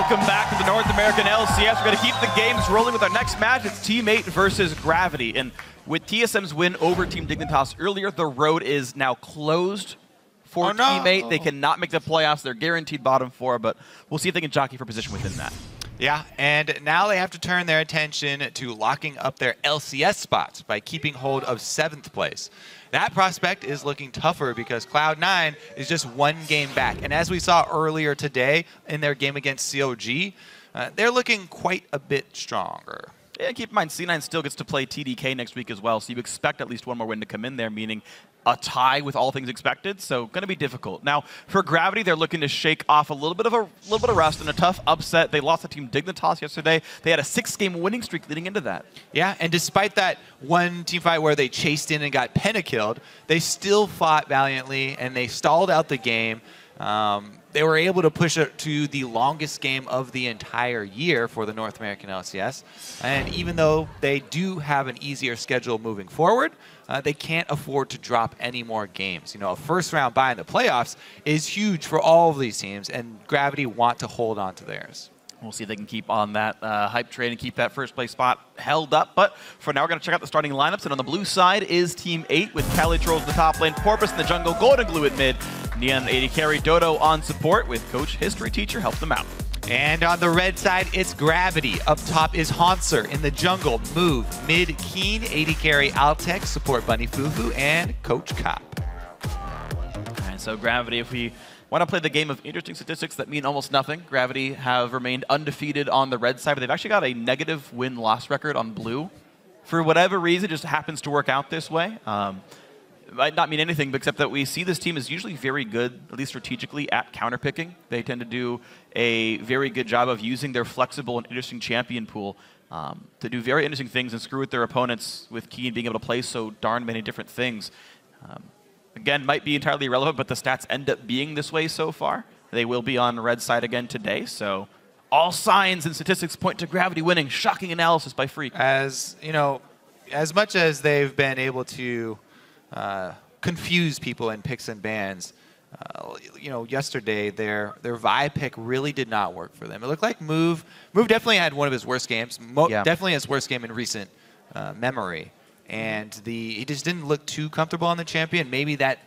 Welcome back to the North American LCS. We're going to keep the games rolling with our next match. It's Team 8 versus Gravity. And with TSM's win over Team Dignitas earlier, the road is now closed for Team 8. They cannot make the playoffs. They're guaranteed bottom 4, but we'll see if they can jockey for position within that. Yeah, and now they have to turn their attention to locking up their LCS spots by keeping hold of 7th place. That prospect is looking tougher because Cloud9 is just 1 game back. And as we saw earlier today in their game against COG, they're looking quite a bit stronger. Yeah, keep in mind, C9 still gets to play TDK next week as well, so you expect at least 1 more win to come in there, meaning a tie with all things expected, so going to be difficult. Now, for Gravity, they're looking to shake off a little bit of rust and a tough upset. They lost to Team Dignitas yesterday. They had a 6-game winning streak leading into that. Yeah, and despite that one team fight where they chased in and got pentakilled, they still fought valiantly and they stalled out the game. They were able to push it to the longest game of the entire year for the North American LCS. And even though they do have an easier schedule moving forward, they can't afford to drop any more games. You know, a first-round bye in the playoffs is huge for all of these teams, and Gravity want to hold on to theirs. We'll see if they can keep on that hype train and keep that first-place spot held up. But for now, we're going to check out the starting lineups. And on the blue side is Team 8 with Cali Trolls in the top lane, Porpoise in the jungle, Golden Glue at mid, Neon 80 carry, Dodo on support with Coach History Teacher help them out. And on the red side, it's Gravity. Up top is Hanser in the jungle, Move, mid, Keen, 80 carry, Altec, support Bunny Fufu, and Coach Cop. All right, so Gravity, if we want to play the game of interesting statistics that mean almost nothing, Gravity have remained undefeated on the red side, but they've actually got a negative win-loss record on blue. For whatever reason, it just happens to work out this way. It might not mean anything, except that we see this team is usually very good, at least strategically, at counterpicking. They tend to do a very good job of using their flexible and interesting champion pool to do very interesting things and screw with their opponents with Keen being able to play so darn many different things. Again, might be entirely irrelevant, but the stats end up being this way so far. They will be on the red side again today, so all signs and statistics point to Gravity winning. Shocking analysis by Freak. As you know, as much as they've been able to confuse people in picks and bans, you know, yesterday their Vi pick really did not work for them. It looked like Move definitely had one of his worst games, definitely his worst game in recent memory. And he just didn't look too comfortable on the champion. Maybe that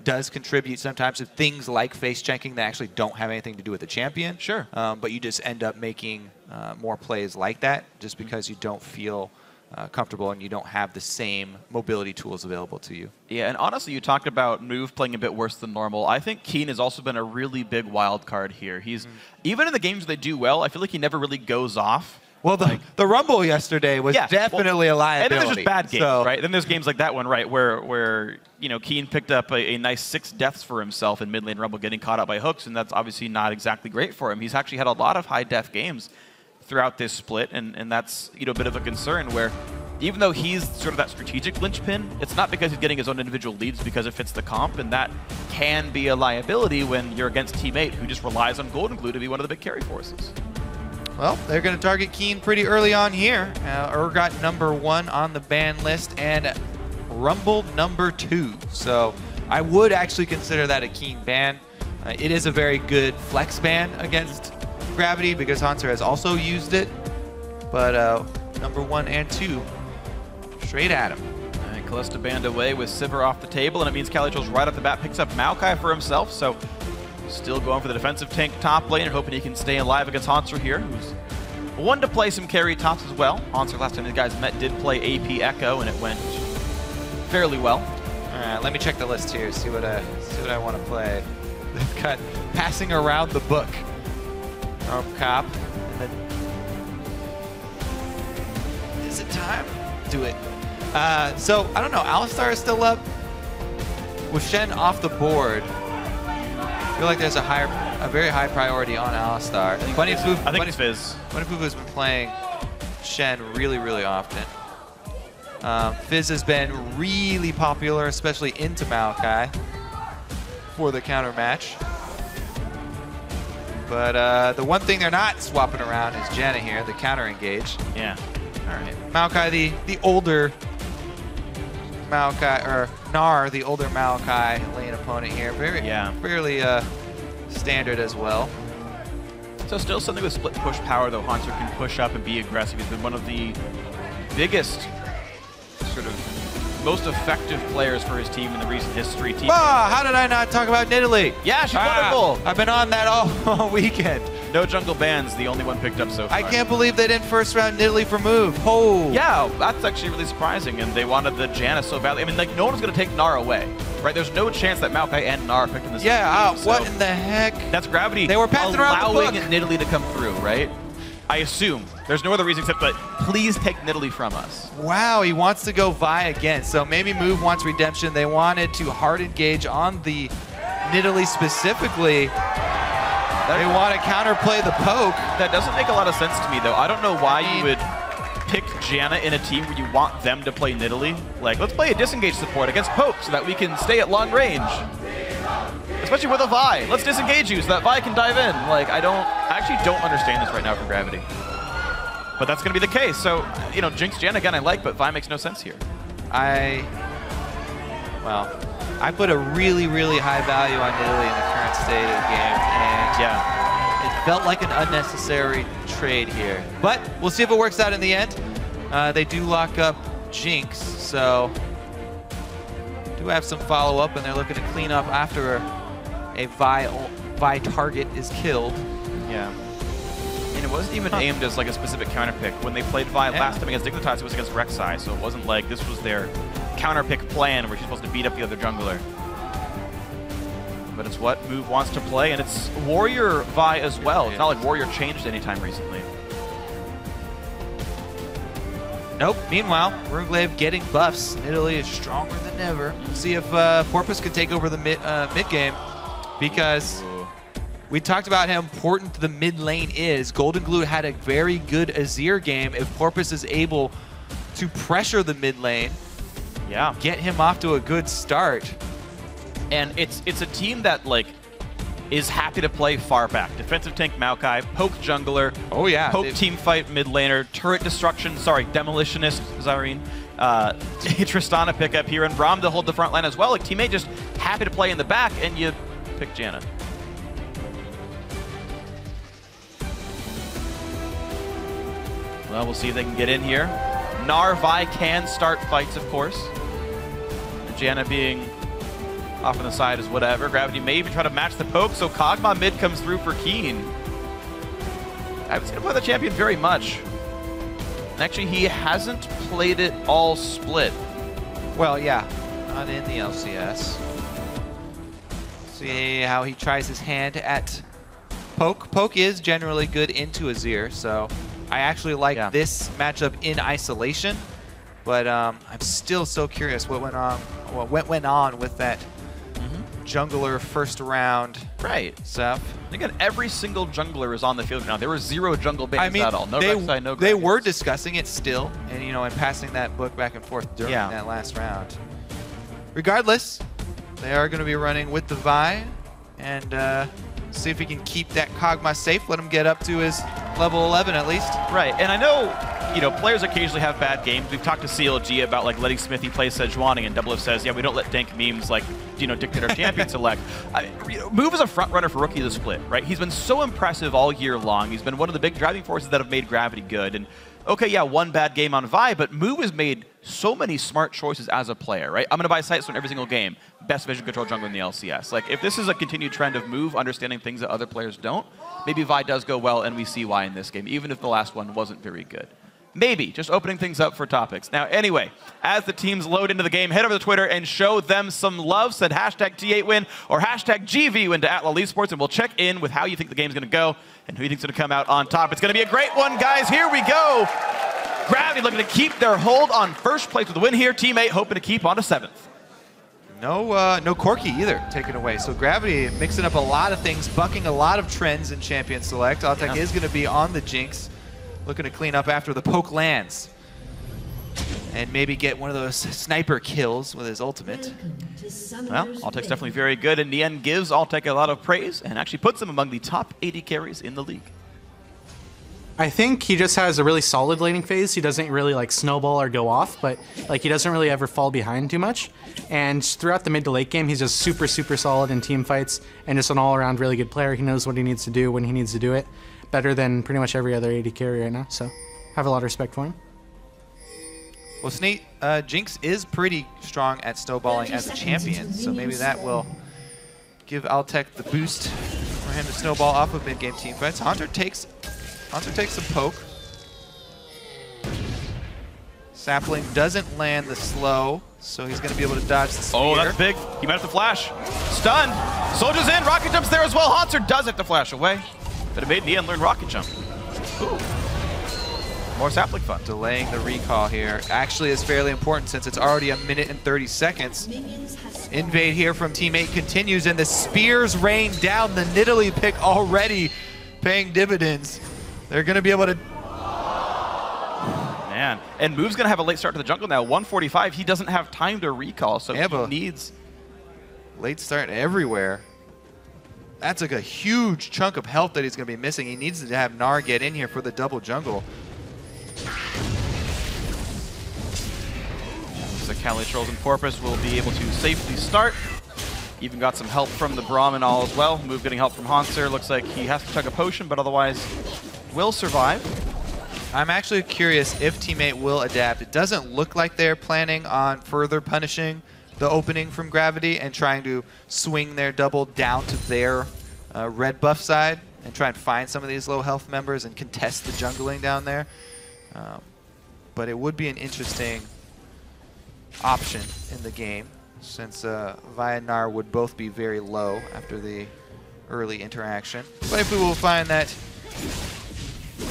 does contribute sometimes to things like face checking that actually don't have anything to do with the champion. Sure. But you just end up making more plays like that just because you don't feel comfortable and you don't have the same mobility tools available to you. Yeah, and honestly, you talked about Move playing a bit worse than normal. I think Keen has also been a really big wild card here. He's even in the games they do well, I feel like he never really goes off. Well, the Rumble yesterday was definitely a liability. And then there's just bad games, right? Then there's games like that one, right, where you know, Keen picked up a nice 6 deaths for himself in mid lane Rumble, getting caught up by hooks, and that's obviously not exactly great for him. He's actually had a lot of high death games throughout this split, and that's, you know, a bit of a concern where even though he's sort of that strategic linchpin, it's not because he's getting his own individual leads, because it fits the comp, and that can be a liability when you're against Team 8, who just relies on Golden Glue to be one of the big carry forces. Well, they're going to target Keen pretty early on here. Urgot #1 on the ban list and Rumble #2. So I would actually consider that a Keen ban. It is a very good flex ban against Gravity because Hanser has also used it. But #1 and 2, straight at him. All right, Callista banned away with Sivir off the table, and it means Calitrolls right off the bat picks up Maokai for himself. So still going for the defensive tank top lane and hoping he can stay alive against Hanser here, who's one to play some carry tops as well. Hanser, last time these guys met, did play AP Echo, and it went fairly well. All right, let me check the list here, see what I want to play. They've got passing around the book. Cop. Is it time? Do it. So, I don't know, Alistar is still up. With Shen off the board, I feel like there's a very high priority on Alistar. I think it's Fizz. Bunny Fufu has been playing Shen really, really often. Fizz has been really popular, especially into Maokai for the counter match. But the one thing they're not swapping around is Janna here, the counter engage. Yeah. All right. Maokai, the older Maokai, or Gnar, the older Maokai lane opponent here. Fairly standard as well. So still something with split push power, though Haunter can push up and be aggressive. He's been one of the biggest, sort of, most effective players for his team in the recent history. How did I not talk about Nidalee? Yeah, she's wonderful. I've been on that all weekend. No jungle bans, the only one picked up so far. I can't believe they didn't first round Nidalee for move. Oh. Yeah, that's actually really surprising, and they wanted the Janna so badly. I mean, like, no one's going to take Gnar away, right? There's no chance that Maokai and Gnar picked in this game. What in the heck? That's Gravity. They were passing around the book. Allowing Nidalee to come through, right? I assume. There's no other reason except that please take Nidalee from us. Wow, he wants to go Vi again. So maybe Move wants redemption. They wanted to hard engage on the Nidalee specifically. They want to counterplay the poke. That doesn't make a lot of sense to me, though. I don't know why you would pick Janna in a team where you want them to play Nidalee. Like, let's play a disengage support against poke so that we can stay at long range. Especially with a Vi. Let's disengage you so that Vi can dive in. Like, I actually don't understand this right now from Gravity. But that's going to be the case. So, you know, Jinx Janna again I like, but Vi makes no sense here. I put a really, really high value on Nidalee in the current state of the game, and it felt like an unnecessary trade here. But we'll see if it works out in the end. They do lock up Jinx, so do have some follow-up, and they're looking to clean up after a Vi target is killed. Yeah. And it wasn't even aimed as like a specific counter pick. When they played Vi last time against Dignitas, it was against Rek'Sai, so it wasn't like this was their counter pick plan where she's supposed to beat up the other jungler. But it's what Move wants to play, and it's Warrior Vi as well. It's not like Warrior changed anytime recently. Nope. Meanwhile, Runeglaive getting buffs. Nidalee is stronger than ever. We'll see if Porpoise can take over the mid game, because we talked about how important the mid lane is. Golden Glue had a very good Azir game. If Porpoise is able to pressure the mid lane, get him off to a good start. And it's a team that like is happy to play far back. Defensive tank Maokai, poke jungler, poke team fight mid laner, turret destruction, demolitionist Zareen, Tristana pick up here, and Braum to hold the front line as well. Like teammate just happy to play in the back, and you pick Janna. Well, we'll see if they can get in here. Gnar Vi can start fights, of course. Janna being off on the side is whatever. Gravity may even try to match the poke, so Kog'Maw mid comes through for Keen. I haven't seen him play the champion very much. Actually, he hasn't played it all split. Well, yeah, not in the LCS. See how he tries his hand at poke. Poke is generally good into Azir, so I actually like this matchup in isolation. But I'm still so curious what went on. What went on with that jungler first round stuff. Again, every single jungler is on the field now. There were 0 jungle bans at all. No Rek'Sai, no they were discussing it still, and and passing that book back and forth during that last round. Regardless, they are going to be running with the Vi, and see if he can keep that Kog'Maw safe. Let him get up to his level 11 at least. Right, and I know, players occasionally have bad games. We've talked to CLG about letting Smithy play Sejuani, and Double F says, we don't let dank memes dictate our champion select. Move is a front runner for Rookie of the Split, right? He's been so impressive all year long. He's been one of the big driving forces that have made Gravity good. And okay, one bad game on Vi, but Move has made so many smart choices as a player, right? I'm going to buy Sightstone every single game. Best vision control jungler in the LCS. Like, if this is a continued trend of Move understanding things that other players don't, maybe Vi does go well, and we see why in this game, even if the last one wasn't very good. Maybe, just opening things up for topics. Now, anyway, as the teams load into the game, head over to Twitter and show them some love. Send hashtag T8win or hashtag GVwin to @LOL Esports, and we'll check in with how you think the game's going to go and who you think's going to come out on top. It's going to be a great one, guys. Here we go. Gravity looking to keep their hold on first place with the win here. Teammate hoping to keep on to 7th. No Corki either taken away. So Gravity mixing up a lot of things, bucking a lot of trends in Champion Select. Altek is going to be on the Jinx, looking to clean up after the poke lands. And maybe get one of those sniper kills with his ultimate. Well, Altek's definitely very good, and Nien gives Altek a lot of praise and actually puts him among the top 80 carries in the league. I think he just has a really solid laning phase. He doesn't really snowball or go off, but he doesn't really ever fall behind too much. And throughout the mid to late game, he's just super, super solid in team fights and just an all-around really good player. He knows what he needs to do when he needs to do it. better than pretty much every other AD carry right now. So have a lot of respect for him. Well, Sneak, Jinx is pretty strong at snowballing as a champion, so maybe that will give Altec the boost for him to snowball off of mid-game team fights. Haunter takes some poke. Sapling doesn't land the slow, so he's going to be able to dodge the spear. Oh, that's big. He might have to flash. Stun. Soldier's in. Rocket Jump's there as well. Haunter does have to flash away. But it made Nian learn Rocket Jump. Ooh. More Sapling fun. Delaying the recall here actually is fairly important since it's already a minute and 30 seconds. Invade here from Team 8 continues, and the spears rain down. The Nidalee pick already paying dividends. They're going to be able to... Man, and Move's going to have a late start to the jungle now. 145, he doesn't have time to recall, so he needs... Late start everywhere. That's like a huge chunk of health that he's going to be missing. He needs to have Gnar get in here for the double jungle. So Cali-Trolls and Porpoise will be able to safely start. Even got some help from the Braum and all as well. Move getting help from Haunter. Looks like he has to chug a potion, but otherwise will survive. I'm actually curious if Team 8 will adapt. It doesn't look like they're planning on further punishing the opening from Gravity and trying to swing their double down to their red buff side and try and find some of these low health members and contest the jungling down there. But it would be an interesting option in the game since Vi and Gnar would both be very low after the early interaction. But if we will find that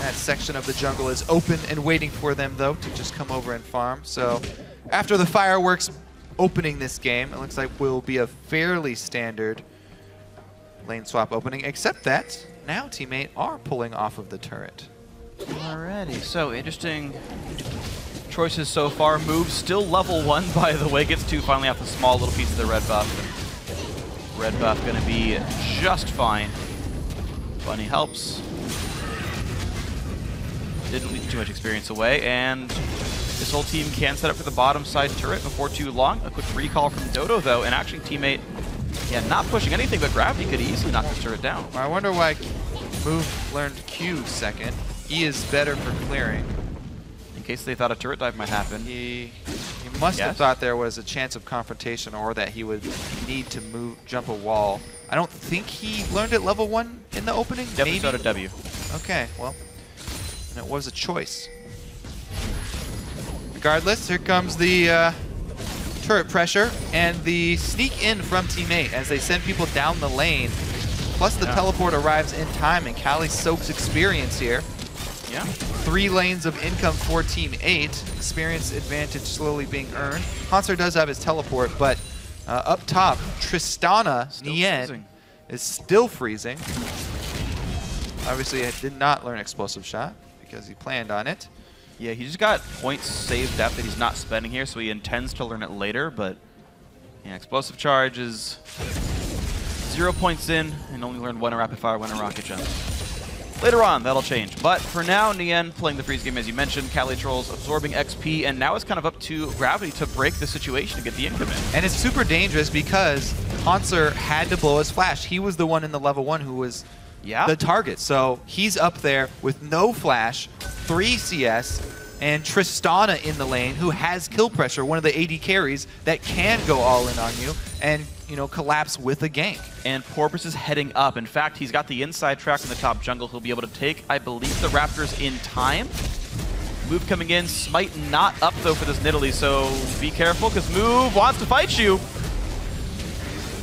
that section of the jungle is open and waiting for them though to just come over and farm. So after the fireworks opening this game, it looks like will be a fairly standard lane swap opening, except that now Team 8 are pulling off of the turret. Alrighty, so interesting choices so far. Move still level 1, by the way. Gets 2 finally off the small little piece of the red buff. Red buff going to be just fine. Bunny helps. Didn't leave too much experience away, and this whole team can set up for the bottom side turret before too long. A quick recall from Dodo, though, and actually Team 8, yeah, not pushing anything, but Gravity could easily knock this turret down. I wonder why Move learned Q second. E is better for clearing. In case they thought a turret dive might happen. He must have thought there was a chance of confrontation or that he would need to jump a wall. I don't think he learned at level 1 in the opening. Definitely started W. Okay, well, and it was a choice. Regardless, here comes the turret pressure and the sneak in from Team 8 as they send people down the lane. Plus the teleport arrives in time, and Cali soaks experience here. Yeah. 3 lanes of income for Team 8. Experience advantage slowly being earned. Haunter does have his teleport, but up top, Tristana Nian is still freezing. Obviously, I did not learn Explosive Shot because he planned on it. Yeah, he just got points saved up that he's not spending here, so he intends to learn it later, but yeah, Explosive Charge is 0 points in and only learned 1 Rapid Fire, 1 Rocket Jump. Later on, that'll change. But for now, Nian playing the freeze game, as you mentioned, Cali-Trolls absorbing XP, and now it's kind of up to Gravity to break the situation to get the income in. And it's super dangerous because Haunter had to blow his flash. He was the one in the level 1 who was the target. So he's up there with no flash, 3 CS, and Tristana in the lane who has kill pressure, one of the AD carries that can go all in on you and, you know, collapse with a gank. And Porpoise is heading up. In fact, he's got the inside track in the top jungle. He'll be able to take, I believe, the Raptors in time. Move coming in. Smite not up, though, for this Nidalee, so be careful, because Move wants to fight you.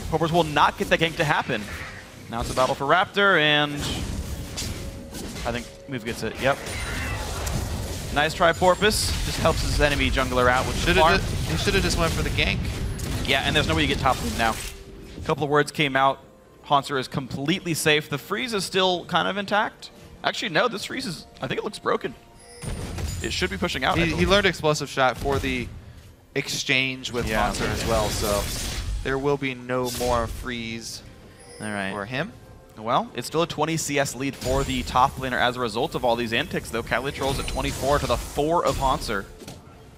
Porpoise will not get that gank to happen. Now it's a battle for Raptor, and I think Move gets it. Yep. Nice try, Porpoise. Just helps his enemy jungler out with the farm. He should have just went for the gank. Yeah, and there's no way to get top lane now. A couple of words came out. Haunter is completely safe. The freeze is still kind of intact. Actually, no, this freeze is, I think it looks broken. It should be pushing out. He learned Explosive Shot for the exchange with Haunter as well, so there will be no more freeze for him. Well, it's still a 20 CS lead for the top laner as a result of all these antics, though. Cali-Trolls at 24 to the 4 of Haunter.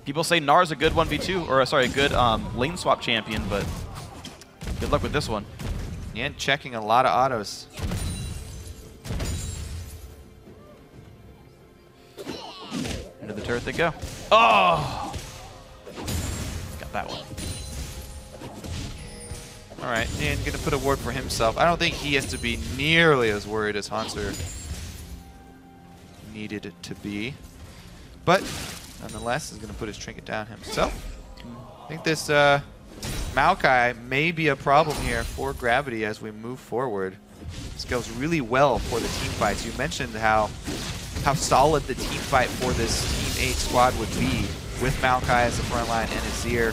People say Gnar's a good 1v2, or sorry, a good lane swap champion, but good luck with this one. And checking a lot of autos. Into the turret they go. Oh! Got that one. All right, Dan going to put a ward for himself. I don't think he has to be nearly as worried as Hanser needed it to be. But nonetheless, is going to put his trinket down himself. I think this Maokai may be a problem here for Gravity as we move forward. This goes really well for the team fights. You mentioned how solid the team fight for this Team 8 squad would be with Maokai as the front line and Azir.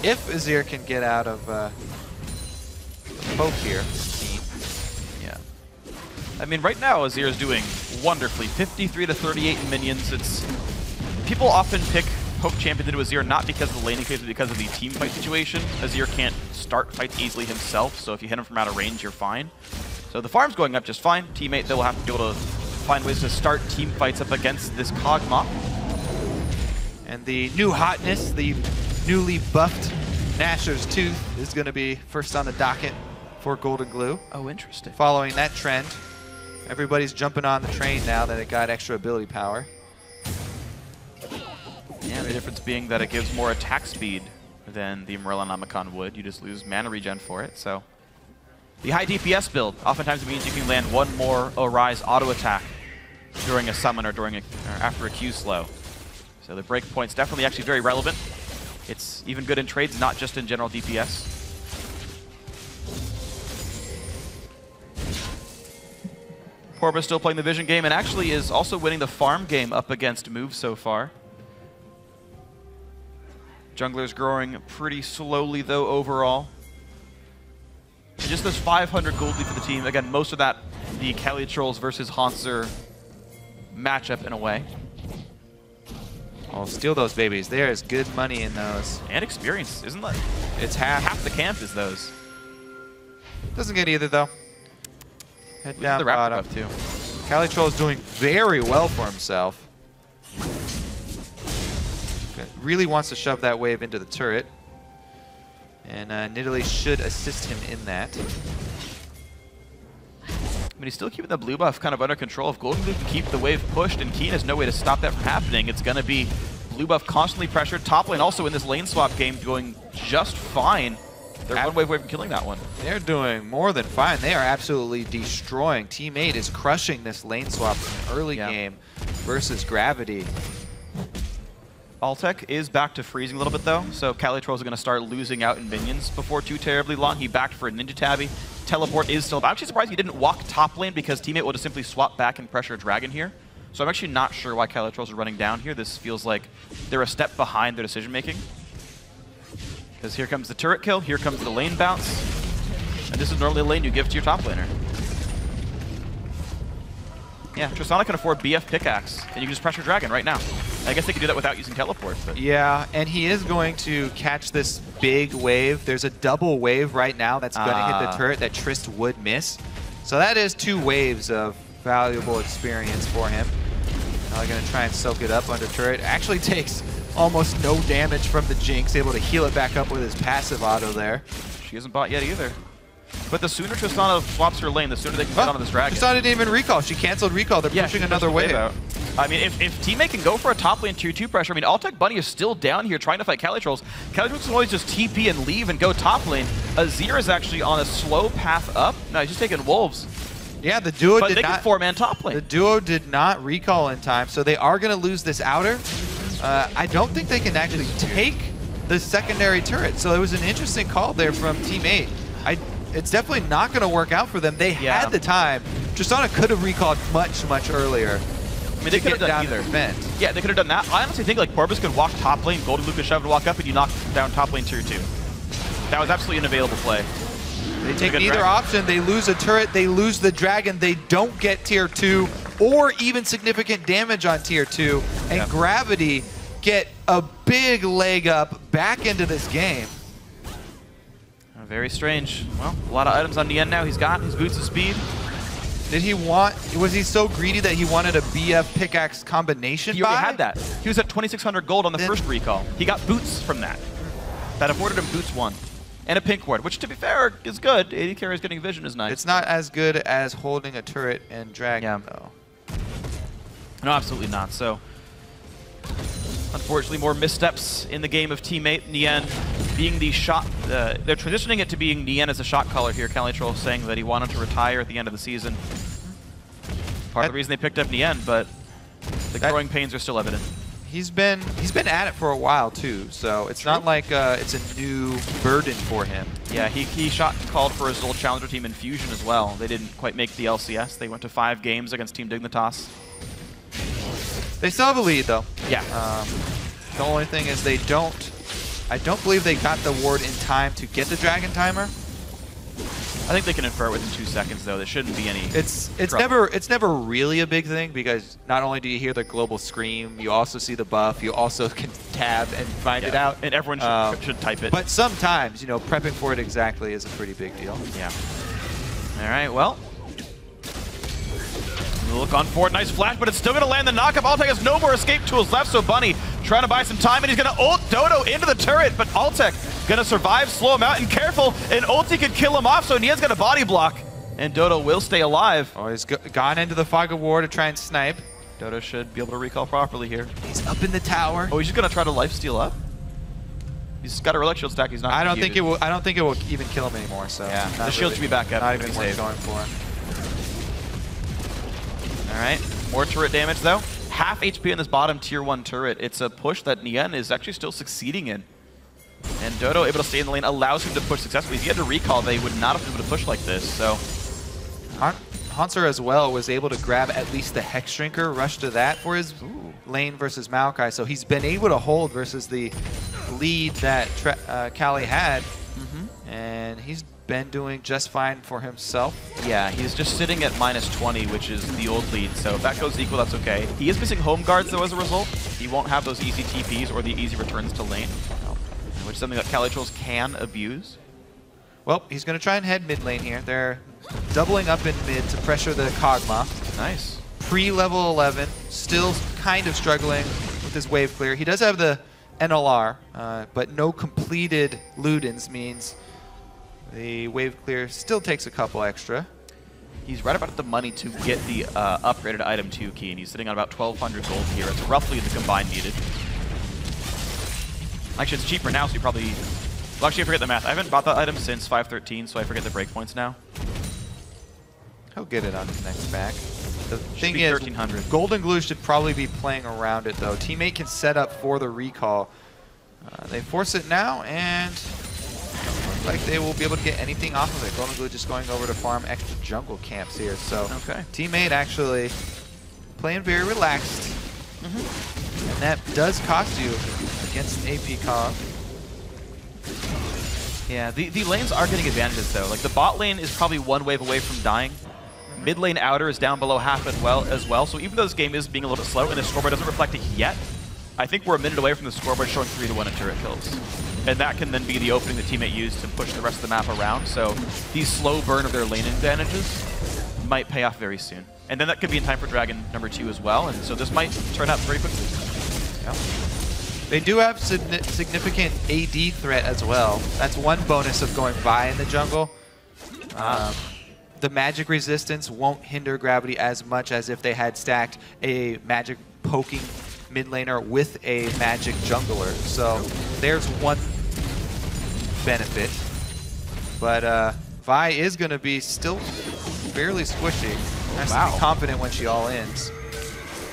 If Azir can get out of poke here. Yeah. I mean, right now Azir is doing wonderfully. 53 to 38 in minions. People often pick poke champion into Azir not because of the laning phase, but because of the team fight situation. Azir can't start fights easily himself, so if you hit him from out of range, you're fine. So the farm's going up just fine. Teammate, they'll have to be able to find ways to start team fights up against this Kog'Maw. And the new hotness, the newly buffed Nashor's Tooth is going to be first on the docket for Golden Glue. Oh, interesting. Following that trend, everybody's jumping on the train now that it got extra ability power. Yeah, the difference being that it gives more attack speed than the Morellonomicon would. You just lose mana regen for it, so. The high DPS build oftentimes means you can land one more Arise auto attack during a summon or after a Q slow. So the breakpoint's definitely actually very relevant. It's even good in trades, not just in general DPS. Porba's still playing the vision game and actually is also winning the farm game up against Move so far. Jungler's growing pretty slowly though overall. And just this 500 gold lead for the team. Again, most of that the Kelly Trolls versus Hanser matchup in a way. Oh, steal those babies. There is good money in those. And experience, isn't that? It's half the camp is those. Doesn't get either though. Head down the bottom. buff too. Cali Troll is doing very well for himself. Really wants to shove that wave into the turret. And Nidalee should assist him in that. But he's still keeping the blue buff kind of under control. If Golden Glue can keep the wave pushed and Keen has no way to stop that from happening, it's going to be blue buff constantly pressured. Top lane also in this lane swap game going just fine. They're one wave away from killing that one. They're doing more than fine. They are absolutely destroying. Team 8 is crushing this lane swap in the early game versus Gravity. Altec is back to freezing a little bit though, so Cali Trolls are going to start losing out in minions before too terribly long. He backed for a Ninja Tabby. Teleport is still... I'm actually surprised he didn't walk top lane because teammate would have simply swapped back and pressure Dragon here. So I'm actually not sure why Cali Trolls are running down here. This feels like they're a step behind their decision making. Because here comes the turret kill, here comes the lane bounce. And this is normally a lane you give to your top laner. Yeah, Tristana can afford BF Pickaxe, and you can just pressure Dragon right now. I guess they could do that without using teleport. But. Yeah, and he is going to catch this big wave. There's a double wave right now that's going to hit the turret that Trist would miss. So that is 2 waves of valuable experience for him. Now they're going to try and soak it up under turret. Actually takes almost no damage from the Jinx, able to heal it back up with his passive auto there. She hasn't bought yet either. But the sooner Tristana swaps her lane, the sooner they can get onto this Dragon. Tristana didn't even recall. She canceled recall. They're pushing another wave out. I mean, if teammate can go for a top lane tier 2 pressure, I mean, Altec Bunny is still down here trying to fight Cali Trolls. Cali Trolls can always just TP and leave and go top lane. Azir is actually on a slow path up. No, he's just taking Wolves. Yeah, the duo but did they not... can 4-man top lane. The duo did not recall in time, so they are going to lose this outer. I don't think they can actually take the secondary turret, so it was an interesting call there from Team 8. It's definitely not going to work out for them. They had the time. Tristana could have recalled much, much earlier. I mean, they could have done either. Yeah, they could have done that. I honestly think like Porpoise could walk top lane, Golden Lucas shove and walk up, and you knock down top lane tier 2. That was absolutely an available play. They take neither option. They lose a turret. They lose the Dragon. They don't get tier 2 or even significant damage on tier 2. And Gravity get a big leg up back into this game. Very strange. Well, a lot of items on the end now. He's got his boots of speed. Did he want, was he so greedy that he wanted a BF pickaxe combination? He already had that. He was at 2,600 gold on the first recall. He got boots from that. That afforded him boots 1. And a pink ward, which to be fair is good. AD carries getting vision is nice. It's not as good as holding a turret and Dragon though. No, absolutely not. So Unfortunately, more missteps in the game of teammate Nien being the shot. They're transitioning it to being Nien as a shot caller here. Calitroll saying that he wanted to retire at the end of the season. Part of the reason they picked up Nien, but the growing pains are still evident. He's been at it for a while too, so it's not like it's a new burden for him. Yeah, he shot and called for his old challenger team Infusion as well. They didn't quite make the LCS. They went to 5 games against Team Dignitas. They still have a lead though. Yeah. The only thing is I don't believe they got the ward in time to get the Dragon Timer. I think they can infer it within 2 seconds though. There shouldn't be any. It's never really a big thing because not only do you hear the global scream, you also see the buff, you also can tab and find it out. And everyone should type it. But sometimes, you know, prepping for it exactly is a pretty big deal. Yeah. All right, well. Look on forward, nice flash, but it's still gonna land the knockup. Altec has no more escape to his left, so Bunny trying to buy some time, and he's gonna ult Dodo into the turret, but Altec gonna survive, slow him out, and careful, and ulti could kill him off, so Nien's gonna body block, and Dodo will stay alive. Oh, he's gone into the fog of war to try and snipe. Dodo should be able to recall properly here. He's up in the tower. Oh, he's just gonna try to lifesteal up? He's got a relic shield stack, he's not I don't think it will even kill him anymore, so. Yeah, the shield should be back up. Not even worth going for him. All right, more turret damage though. Half HP in this bottom tier 1 turret. It's a push that Nien is actually still succeeding in. And Dodo able to stay in the lane allows him to push successfully. If he had to recall, they would not have been able to push like this, so. Hanser as well was able to grab at least the Hex Shrinker, rush to that for his lane versus Maokai. So he's been able to hold versus the lead that Cali had. And he's been doing just fine for himself. Yeah, he's just sitting at -20, which is the old lead, so if that goes equal, that's okay. He is missing home guards, though, as a result. He won't have those easy TPs or the easy returns to lane, which is something that Calitrolls can abuse. Well, he's going to try and head mid lane here. They're doubling up in mid to pressure the Kog'Maw. Nice. Pre-level 11, still kind of struggling with his wave clear. He does have the NLR, but no completed Ludens means the wave clear still takes a couple extra. He's right about the money to get the upgraded item 2 key, and he's sitting on about 1,200 gold here. It's roughly the combined needed. Actually, it's cheaper now, so you probably... Well, actually, I forget the math. I haven't bought that item since 5.13, so I forget the breakpoints now. He'll get it on his next back. The thing be is, 1,300. Golden Glue should probably be playing around it, though. Teammate can set up for the recall. They force it now, and looks like they will be able to get anything off of it. Golden Glue just going over to farm extra jungle camps here. So Teammate actually playing very relaxed. And that does cost you against an AP Kog. Yeah, the lanes are getting advantages, though. Like, the bot lane is probably 1 wave away from dying. Mid lane outer is down below half as well. So even though this game is being a little bit slow and the scoreboard doesn't reflect it yet, I think we're a minute away from the scoreboard showing 3-1 in turret kills. And that can then be the opening the teammate used to push the rest of the map around. So these slow burn of their lane advantages might pay off very soon. And then that could be in time for Dragon number 2 as well. And so this might turn out very quickly. Yep. They do have significant AD threat as well. That's one bonus of going Vi in the jungle. The magic resistance won't hinder Gravity as much as if they had stacked a magic poking mid laner with a magic jungler. So there's one benefit. But Vi is going to be still fairly squishy. Has to be confident when she all-ins.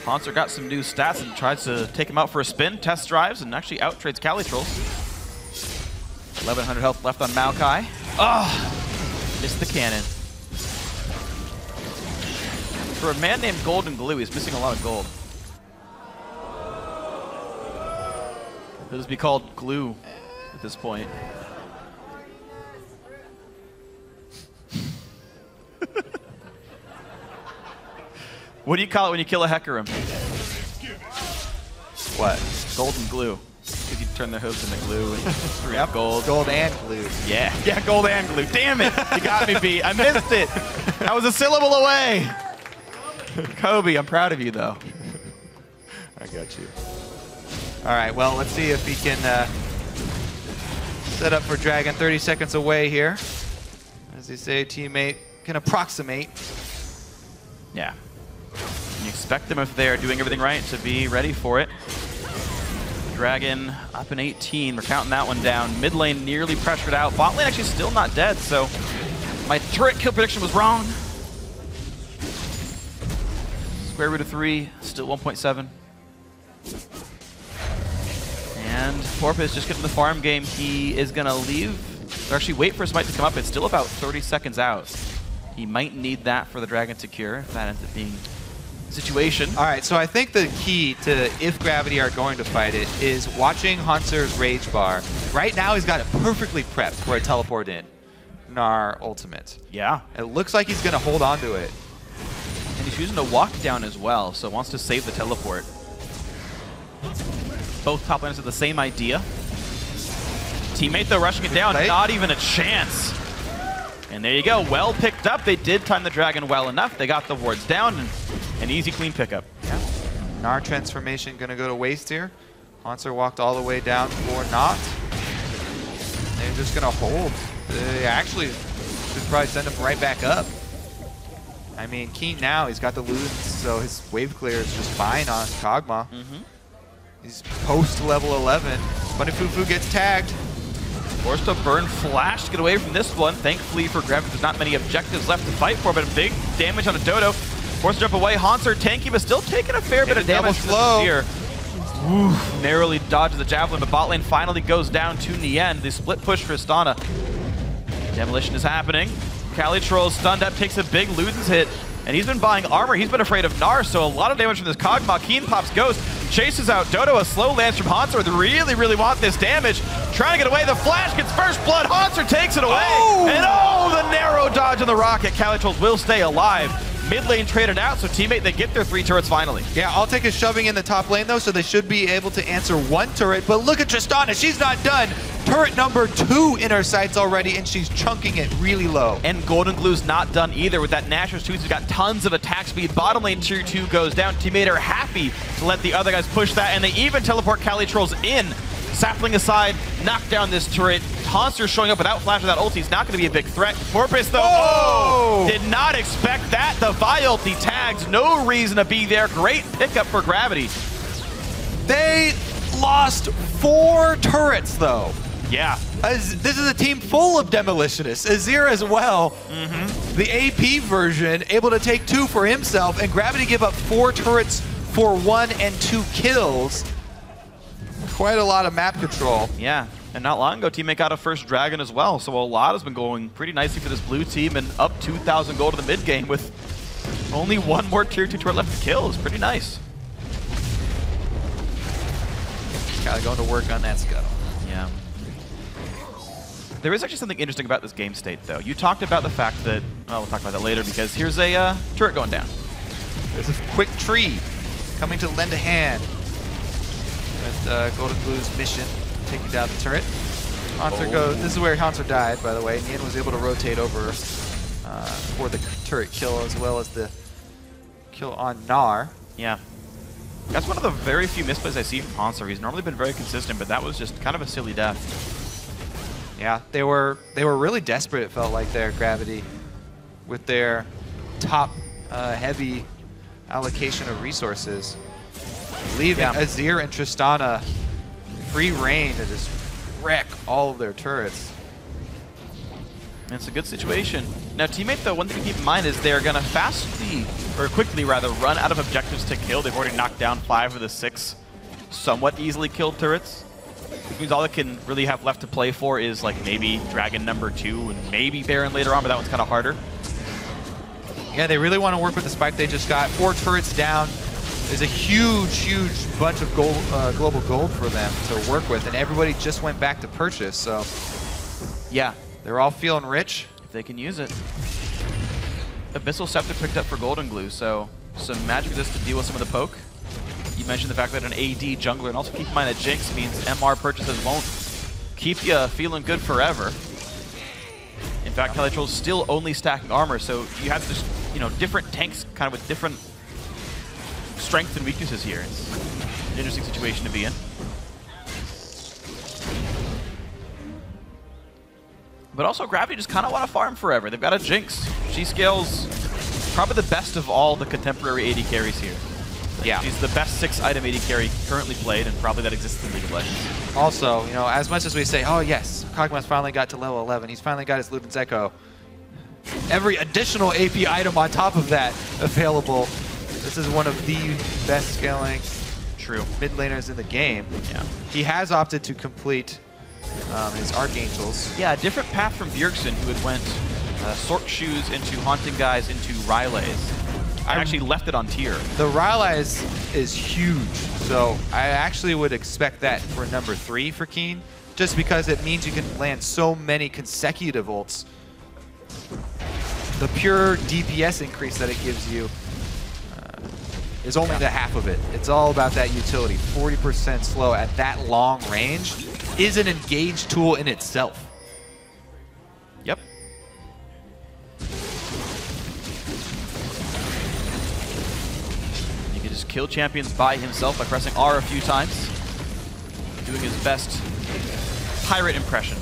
Hanser got some new stats and tries to take him out for a spin, test drives, and actually out-trades Calitrolls. 1,100 health left on Maokai. Missed the cannon. For a man named Golden Glue, he's missing a lot of gold. It'll just be called Glue at this point. What do you call it when you kill a Hecarim? What? Golden Glue. Because you turn their hooves into glue and gold. Gold and glue. Yeah, gold and glue. Damn it! You got me beat. I missed it. I was a syllable away. Kobe, I'm proud of you, though. I got you. All right, well, let's see if he can set up for Dragon. 30 seconds away here. As they say, teammate can approximate. Yeah. You expect them, if they're doing everything right, to be ready for it. Dragon up in 18. We're counting that one down. Mid lane nearly pressured out. Bot lane actually still not dead, so my turret kill prediction was wrong. Square root of 3, still 1.7. And Porpoise just getting the farm game. He is going to leave, or actually wait for Smite to come up. It's still about 30 seconds out. He might need that for the Dragon to cure, if that ends up being the situation. All right, so I think the key to if Gravity are going to fight it is watching Haunter's Rage Bar. Right now, he's got it perfectly prepped for a teleport in. Gnar ultimate. Yeah. It looks like he's going to hold on to it. And he's using a walk down as well, so wants to save the teleport. Both top laners have the same idea. Teammate though rushing it down, not even a chance. And there you go, well picked up. They did time the Dragon well enough. They got the wards down, and an easy clean pickup. Yeah. Gnar transformation gonna go to waste here. Haunter walked all the way down for not. They're just gonna hold. They actually should probably send him right back up. I mean, Keen now, he's got the loot, so his wave clear is just fine on Kog'Maw. He's post level 11. Funny Fufu gets tagged. Forced to burn flash to get away from this one. Thankfully for Gravity, there's not many objectives left to fight for, but a big damage on a Dodo. Forced to jump away. Haunter tanky, but still taking a fair bit of damage here. Narrowly dodges the javelin, but bot lane finally goes down to Nien. The split push for Istana. Demolition is happening. Calitroll stunned up, takes a big Luden's hit, and he's been buying armor. He's been afraid of Gnar, so a lot of damage from this Kog'Maw. Keen pops Ghost, chases out Dodo, a slow lance from Haunter. They really want this damage. Trying to get away, the flash gets first blood. Haunter takes it away, and the narrow dodge on the rocket. Calitroll will stay alive. Mid lane traded out, so teammate, they get their 3 turrets finally. Yeah, I'll take a shoving in the top lane though, so they should be able to answer 1 turret. But look at Tristana, she's not done. Turret number 2 in her sights already, and she's chunking it really low. And Golden Glue's not done either with that Nashor's Tooth. He's got tons of attack speed. Bottom lane tier 2 goes down. Teammate are happy to let the other guys push that, and they even teleport Calitrolls in. Sapling aside, knock down this turret. Haunter showing up without flash without ulti. He's not going to be a big threat. Porpoise though, did not expect that. The Vi ulti tags, no reason to be there. Great pickup for Gravity. They lost 4 turrets though. Yeah. This is a team full of demolitionists. Azir as well. The AP version able to take 2 for himself, and Gravity give up 4 turrets for 1 and 2 kills. Quite a lot of map control. Yeah, and not long ago, teammate got a first Dragon as well, so a lot has been going pretty nicely for this blue team, and up 2,000 gold in the mid game with only 1 more tier 2 turret left to kill is pretty nice. Gotta go to work on that scuttle. Yeah. There is actually something interesting about this game state, though. You talked about the fact that, well, we'll talk about that later, because here's a turret going down. There's a quick tree coming to lend a hand. With Golden Glue's mission, taking down the turret. Haunter goes. This is where Haunter died, by the way. Nien was able to rotate over for the turret kill as well as the kill on Gnar. Yeah. That's one of the very few misplays I see from Haunter. He's normally been very consistent, but that was just kind of a silly death. Yeah, they were really desperate, it felt like, there, Gravity, with their top heavy allocation of resources. Leaving Azir and Tristana free reign to just wreck all of their turrets. And it's a good situation. Now, teammate, though, one thing to keep in mind is they're going to quickly run out of objectives to kill. They've already knocked down 5 of the 6 somewhat easily killed turrets. Which means all they can really have left to play for is like maybe Dragon number 2 and maybe Baron later on, but that one's kind of harder. Yeah, they really want to work with the spike they just got. 4 turrets down. There's a huge bunch of gold, global gold for them to work with, and everybody just went back to purchase, so yeah, they're all feeling rich. If they can use it. Abyssal Scepter picked up for Golden Glue, so some magic resist to deal with some of the poke. You mentioned the fact that an AD jungler, and also keep in mind that Jinx means MR purchases won't keep you feeling good forever. In fact, Calitroll's still only stacking armor, so you have just, different tanks kind of with different strengths and weaknesses here. It's an interesting situation to be in. But also, Gravity just kind of want to farm forever. They've got a Jinx. She scales probably the best of all the contemporary AD carries here. Yeah. He's the best 6-item AD carry currently played, and probably that exists in League of Legends. Also, you know, as much as we say, oh yes, Kog'Maw's finally got to level 11, he's finally got his Luden's Echo. Every additional AP item on top of that available. This is one of the best scaling mid laners in the game. Yeah. He has opted to complete his Archangels. Yeah, a different path from Bjergsen, who had went Sork Shoes into Haunting Guys into Rylays. I actually left it on tier. The Rylays is huge, so I actually would expect that for number 3 for Keen, just because it means you can land so many consecutive ults. The pure DPS increase that it gives you is only the half of it. It's all about that utility. 40% slow at that long range is an engaged tool in itself. Yep. You can just kill champions by himself by pressing R a few times, doing his best pirate impression.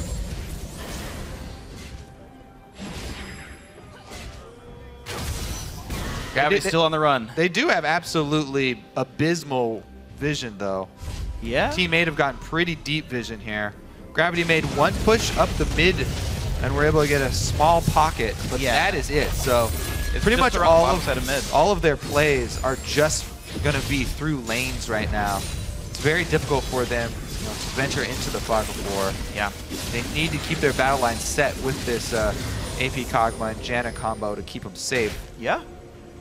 Gravity's still on the run. They do have absolutely abysmal vision, though. Yeah? Teammate have gotten pretty deep vision here. Gravity made one push up the mid, and we're able to get a small pocket, but that is it. So it's pretty much all of their plays are just going to be through lanes right now. It's very difficult for them, you know, to venture into the fog of war. Yeah. They need to keep their battle line set with this AP Kog'Maw and Janna combo to keep them safe. Yeah.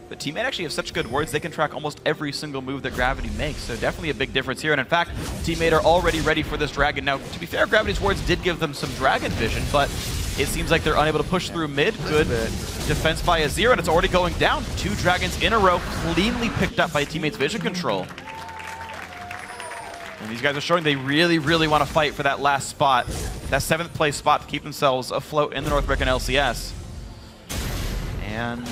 But Teammate actually have such good wards, they can track almost every single move that Gravity makes, so definitely a big difference here. And in fact, Teammate are already ready for this Dragon. Now, to be fair, Gravity's wards did give them some Dragon vision, but it seems like they're unable to push through mid. Good defense by Azir, and it's already going down. 2 Dragons in a row, cleanly picked up by Teammate's vision control. And these guys are showing they really, really want to fight for that last spot, that 7th place spot to keep themselves afloat in the North American LCS. And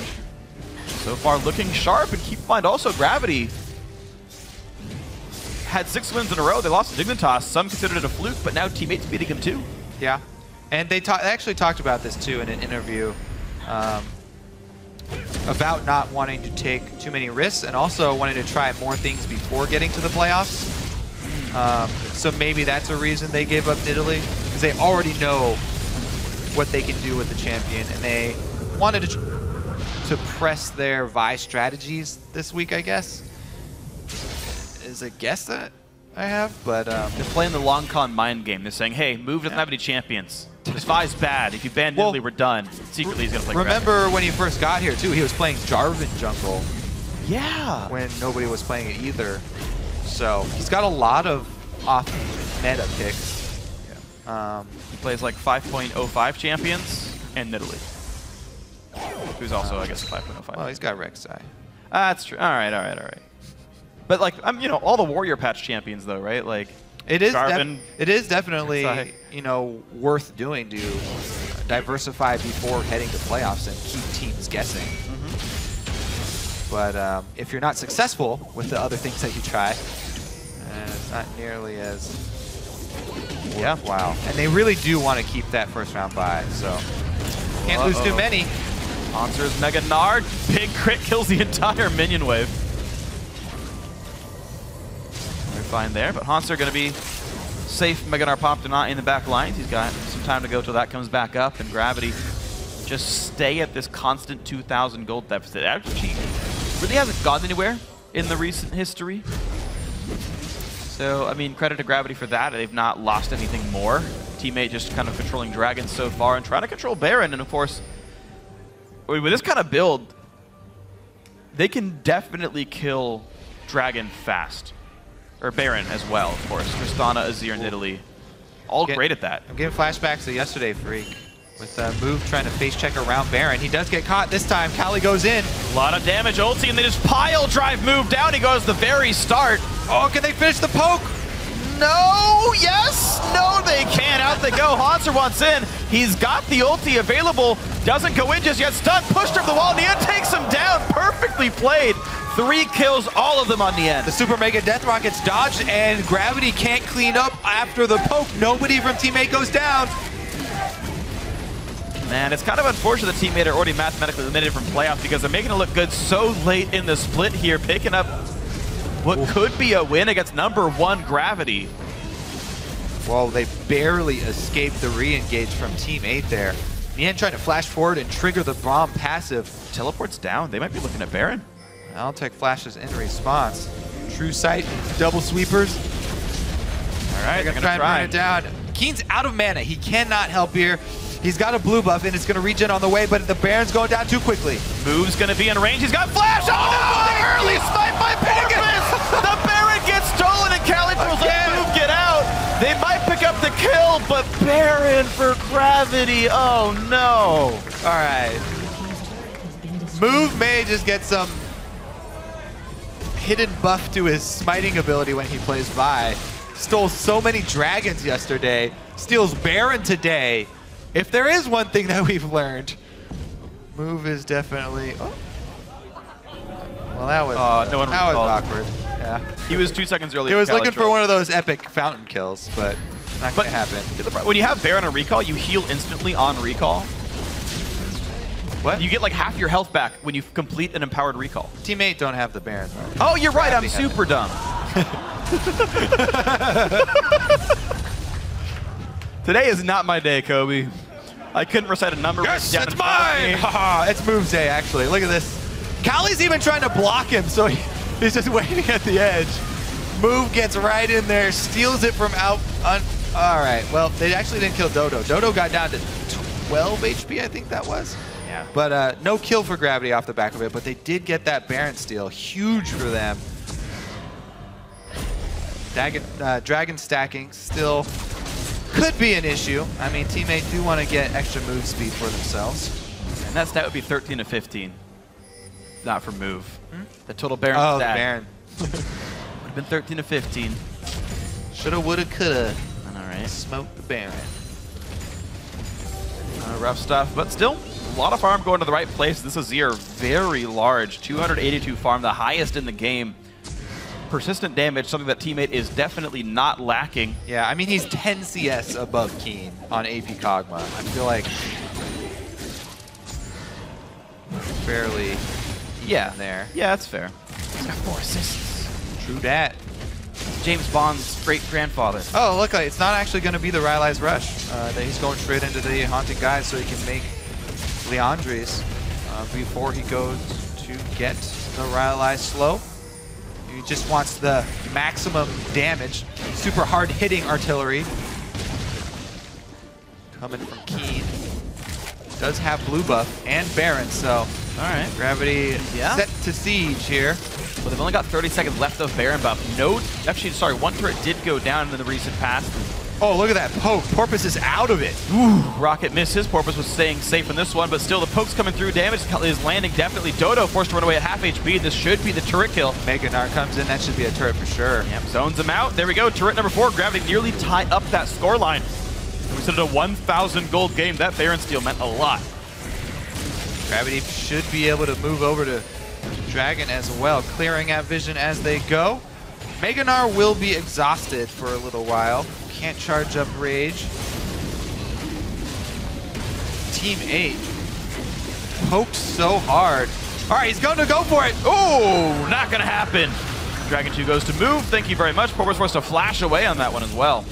so far looking sharp, and keep in mind also Gravity had 6 wins in a row. They lost to Dignitas. Some considered it a fluke, but now Teammate's beating him too. Yeah, and they actually talked about this too in an interview about not wanting to take too many risks and also wanting to try more things before getting to the playoffs. So maybe that's a reason they gave up Nidalee, because they already know what they can do with the champion, and they wanted to press their Vi strategies this week, I guess. Is a guess that I have, but they're playing the long con mind game. They're saying, hey, move doesn't have any champions. This Vi's bad. If you ban Nidalee, we're done. Secretly, he's going to play Remember when he first got here, too, he was playing Jarvan jungle. Yeah. When nobody was playing it either. So he's got a lot of off-meta picks. Yeah. He plays like 5.05 champions and Nidalee, who's also, I guess, 5.05. Well, he's got Rek'Sai. That's true. All right. But like, you know, all the Warrior Patch champions, though, right? Like, it is Jarvan, it is definitely Rek'Sai. You know, worth doing to diversify before heading to playoffs and keep teams guessing. But if you're not successful with the other things that you try, it's not nearly as worthwhile. And they really do want to keep that first round bye, so can't lose too many. Haunter's Mega Nard, big crit, kills the entire minion wave. They're fine there, but Haunter going to be safe. Mega Nard popped not in the back lines. He's got some time to go till that comes back up, and Gravity just stay at this constant 2,000 gold deficit. Actually, really hasn't gone anywhere in the recent history. So, I mean, credit to Gravity for that. They've not lost anything more. Teammate just kind of controlling Dragons so far and trying to control Baron, and of course, with this kind of build, they can definitely kill Dragon fast. Or Baron as well, of course. Tristana, Azir, and Nidalee. All great at that. I'm getting flashbacks to yesterday, Freak. With Move trying to face check around Baron. He does get caught this time. Kali goes in. A lot of damage, ulti, and they just pile drive Move down. He goes the very start. Oh, can they finish the poke? No, yes, no, they can't. Out they go. Haunter wants in. He's got the ulti available. Doesn't go in just yet. Stunned, pushed over the wall. Nia takes him down. Perfectly played. 3 kills, all of them on the end. The Super Mega Death Rocket's dodged, and Gravity can't clean up after the poke. Nobody from Teammate goes down. Man, it's kind of unfortunate that Teammate are already mathematically eliminated from playoffs because they're making it look good so late in the split here, picking up what could be a win against #1 Gravity. Well, they barely escaped the re-engage from Team 8 there. Nian trying to flash forward and trigger the bomb passive. Teleports down. They might be looking at Baron. Altec flashes in response. True sight, double sweepers. All right, they're gonna try and burn it down. Keen's out of mana. He cannot help here. He's got a blue buff and it's gonna regen on the way, but the Baron's going down too quickly. Move's gonna be in range. He's got flash. Oh, no! The early snipe by Porpoise. The Baron gets stolen and Cali throws a move, get out. They might pick up the kill, but Baron for Gravity. Oh no. All right. Move may just get some hidden buff to his smiting ability when he plays Vi. Stole so many dragons yesterday. Steals Baron today. If there is one thing that we've learned, Move is definitely. Oh. Well, that was no one that was recalled. awkward. Yeah. He was 2 seconds early. He was Cali looking for troll. one of those epic fountain kills, but not gonna happen. When you have Baron on recall, you heal instantly on recall. What? You get like half your health back when you complete an empowered recall. Team 8 don't have the Baron. Right? Oh, you're right. I'm Gravity has super dumb. Today is not my day, Kobe. I couldn't recite a number. Yes, down it's in front of mine! me. Haha, it's Move's day, actually. Look at this. Cali's even trying to block him, so he's just waiting at the edge. Move gets right in there, steals it from out. All right, well, they actually didn't kill Dodo. Dodo got down to 12 HP, I think that was. Yeah. But no kill for Gravity off the back of it, but they did get that Baron steal. Huge for them. Dragon stacking still could be an issue. I mean, Team 8 do want to get extra move speed for themselves. And that stat would be 13 to 15. Not for move. The total Baron Oh, the stat Baron. would have been 13 to 15. Shoulda, woulda, coulda. All right. Smoke the Baron. Rough stuff, but still, a lot of farm going to the right place. This Azir very large, 282 farm, the highest in the game. Persistent damage, something that Team 8 is definitely not lacking. Yeah, I mean, he's 10 CS above Keen on AP Kog'Maw. I feel like fairly there. Yeah, that's fair. He's got 4 assists. True dat. James Bond's great-grandfather. Oh, look, it's not actually going to be the Rylai's Rush. That he's going straight into the Haunting Guise so he can make Leandre's before he goes to get the Rylai slow. He just wants the maximum damage. Super hard-hitting artillery. Coming from Keen. Does have blue buff and Baron, so All right. Gravity set to siege here. Well, they've only got 30 seconds left of Baron buff. No, actually, sorry, one turret did go down in the recent past. Oh, look at that poke. Porpoise is out of it. Ooh, Rocket misses. Porpoise was staying safe in this one, but still the poke's coming through. Damage is landing definitely. Dodo forced to run away at half HP. This should be the turret kill. Mega Gnar comes in. That should be a turret for sure. Yep, zones him out. There we go. Turret number 4. Gravity nearly tied up that scoreline. We said it a 1,000 gold game. That Baron steal meant a lot. Gravity should be able to move over to Dragon as well, clearing out vision as they go. Mega Gnar will be exhausted for a little while. Can't charge up Rage. Team 8 poked so hard. All right, he's going to go for it. Oh, not going to happen. Dragon 2 goes to move. Thank you very much. Porpoise forced to flash away on that one as well.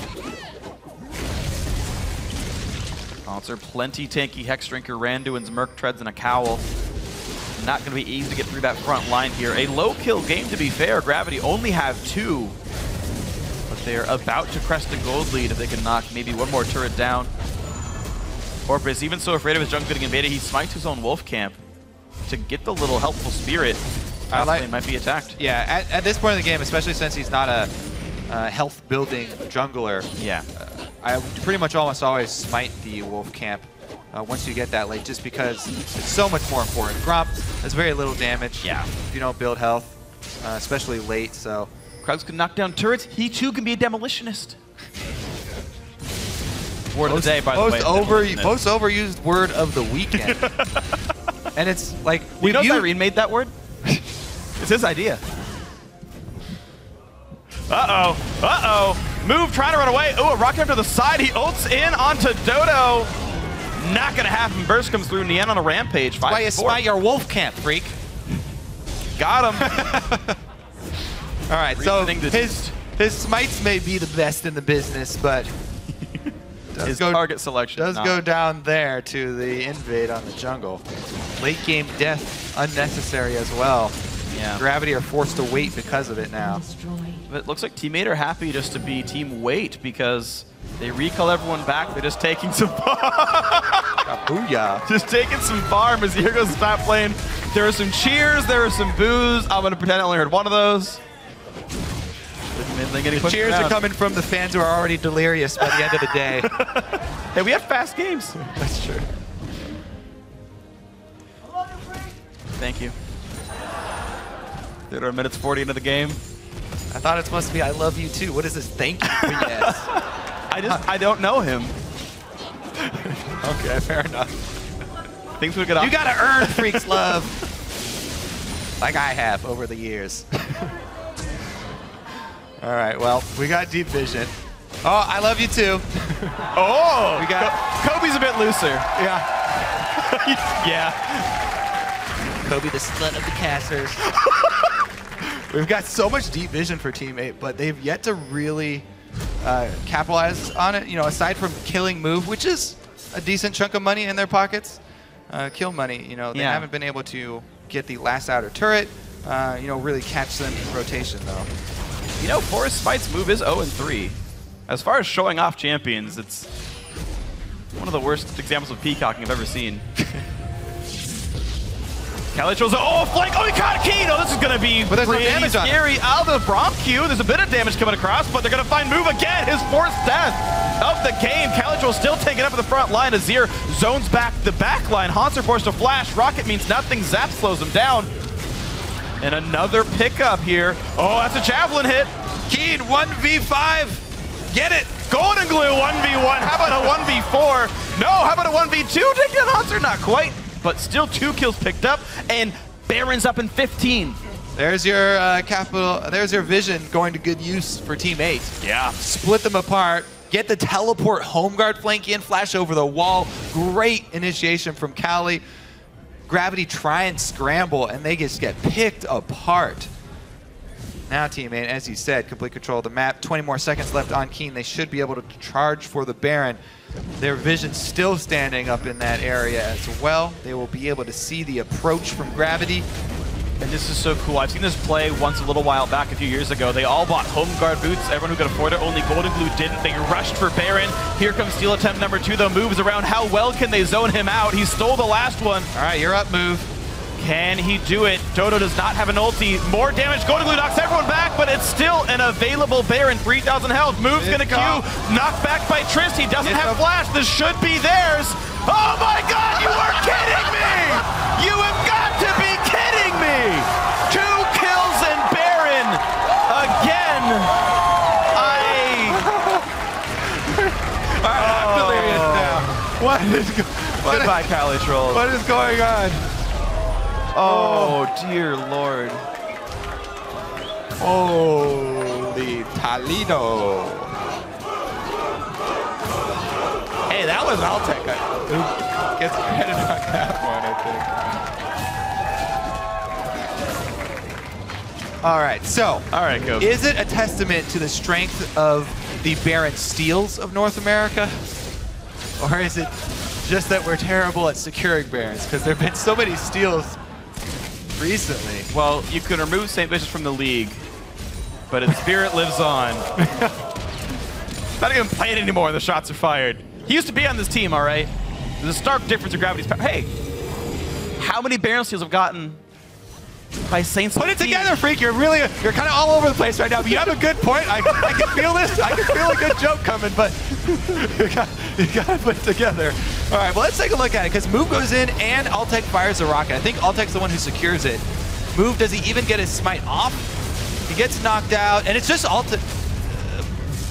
Monster, plenty tanky. Hex Drinker, Randuin's Merc Treads, and a Cowl. Not going to be easy to get through that front line here. A low kill game, to be fair. Gravity only have 2. But they're about to crest a gold lead if they can knock maybe one more turret down. Porpoise, even so afraid of his junk getting invaded, he smites his own wolf camp to get the little helpful spirit. They might be attacked. Yeah, at this point in the game, especially since he's not a health-building jungler, Yeah. I pretty much almost always smite the wolf camp once you get that late, just because it's so much more important. Gromp has very little damage if you don't build health, especially late, so. Krugs can knock down turrets. He too can be a demolitionist. Word of the day, by the way. Most overused word of the weekend. And it's like, you know Irene made that word? It's his idea. Uh-oh. Uh-oh. Move, trying to run away. Oh, a rocket up to the side. He ults in onto Dodo. Not going to happen. Burst comes through. Nian on a rampage. That's why you smite your wolf camp, freak. Got him. All right, so Reasoning his smites may be the best in the business, but his target selection does go down there to the invade on the jungle. Late game death unnecessary as well. Yeah. Gravity are forced to wait because of it now. But it looks like Teammate are happy just to be team wait because they recall everyone back. They're just taking some Booyah. just taking some farm as here goes the top lane. There are some cheers, there are some boos. I'm gonna pretend I only heard one of those. The cheers are coming from the fans who are already delirious by the end of the day. Hey, we have fast games. That's true. Thank you. 3 minutes 40 into the game. I thought it's supposed to be I love you too. What is this? Thank you. Yes. I don't know him. Okay, fair enough. Things would get off. You gotta earn Freak's love. Like I have over the years. All right, well, we got deep vision. Oh, I love you too. Oh, we got Kobe's a bit looser. Yeah. Yeah. Kobe, the slut of the casters. We've got so much deep vision for Team 8, but they've yet to really capitalize on it. You know, aside from killing Move, which is a decent chunk of money in their pockets, kill money. You know, they haven't been able to get the last outer turret. You know, really catch them in rotation though. You know, Forest Smite's move is 0-3. As far as showing off champions, it's one of the worst examples of peacocking I've ever seen. Calitro's flank. Oh, he caught Kino. This is going to be pretty scary. Out of the Bromq. There's a bit of damage coming across, but they're going to find Move again. His 4th death of the game. Calitro still taking up at the front line. Azir zones back the back line. Haunts are forced to flash. Rocket means nothing. Zap slows him down. And another pickup here. Oh, that's a javelin hit. Keen, 1v5. Get it. Golden Glue, 1v1. How about a 1v4? No, how about a 1v2? Take down Haunter, not quite. But still 2 kills picked up, and Baron's up in 15. There's your there's your vision going to good use for Team 8. Yeah. Split them apart. Get the teleport home guard flank in, flash over the wall. Great initiation from Cali. Gravity try and scramble, and they just get picked apart. Now Team 8, as you said, complete control of the map. 20 more seconds left on Keen. They should be able to charge for the Baron. Their vision still standing up in that area as well. They will be able to see the approach from Gravity. And this is so cool. I've seen this play once a little while back, a few years ago. They all bought home guard boots. Everyone who could afford it, only Golden Glue didn't. They rushed for Baron. Here comes steal attempt number 2, though. Moves around. How well can they zone him out? He stole the last one. All right, you're up, Move. Can he do it? Dodo does not have an ulti. More damage. Golden Glue knocks everyone back, but it's still an available Baron. 3,000 health. Move's going to Q. Knocked back by Trist. He doesn't have flash. This should be theirs. Oh my God, you are kidding me! You have got to be kidding me! 2 kills and Baron again. I'm delirious now. Goodbye, Cali Trolls. What is going on? Oh, dear Lord. Holy Toledo. Hey, that was Altec. Who gets credit on that one, I think. All right, so. All right, go. Is it a testament to the strength of the Baron steals of North America? Or is it just that we're terrible at securing Barons? Because there have been so many steals recently. Well, you can remove St. Vicious from the league, but its spirit lives on. Not even playing anymore, the shots are fired. He used to be on this team, all right? There's a stark difference in Gravity's power. Hey, how many Baron steals have gotten by Saints? Put it together, Freak. You're kind of all over the place right now, but you have a good point. I can feel this. I can feel a good joke coming, but you got to put it together. All right, well, let's take a look at it, because Move goes in and Altec fires a rocket. I think Altec's the one who secures it. Move, does he even get his smite off? He gets knocked out, and it's just Altec.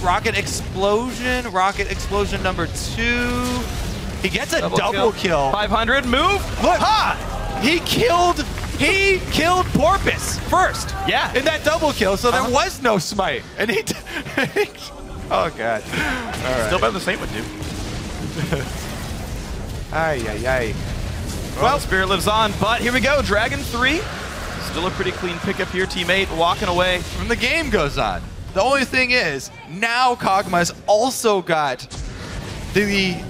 Rocket explosion number 2. He gets a double kill. 500, Move. Look, he killed Porpoise first. Yeah. In that double kill, so there was no smite. And he oh God. All right. Still better than Saint would do. Ay. Well, Spirit lives on, but here we go. Dragon 3. Still a pretty clean pickup here, teammate walking away. And the game goes on. The only thing is, now Kog'Maw's also got the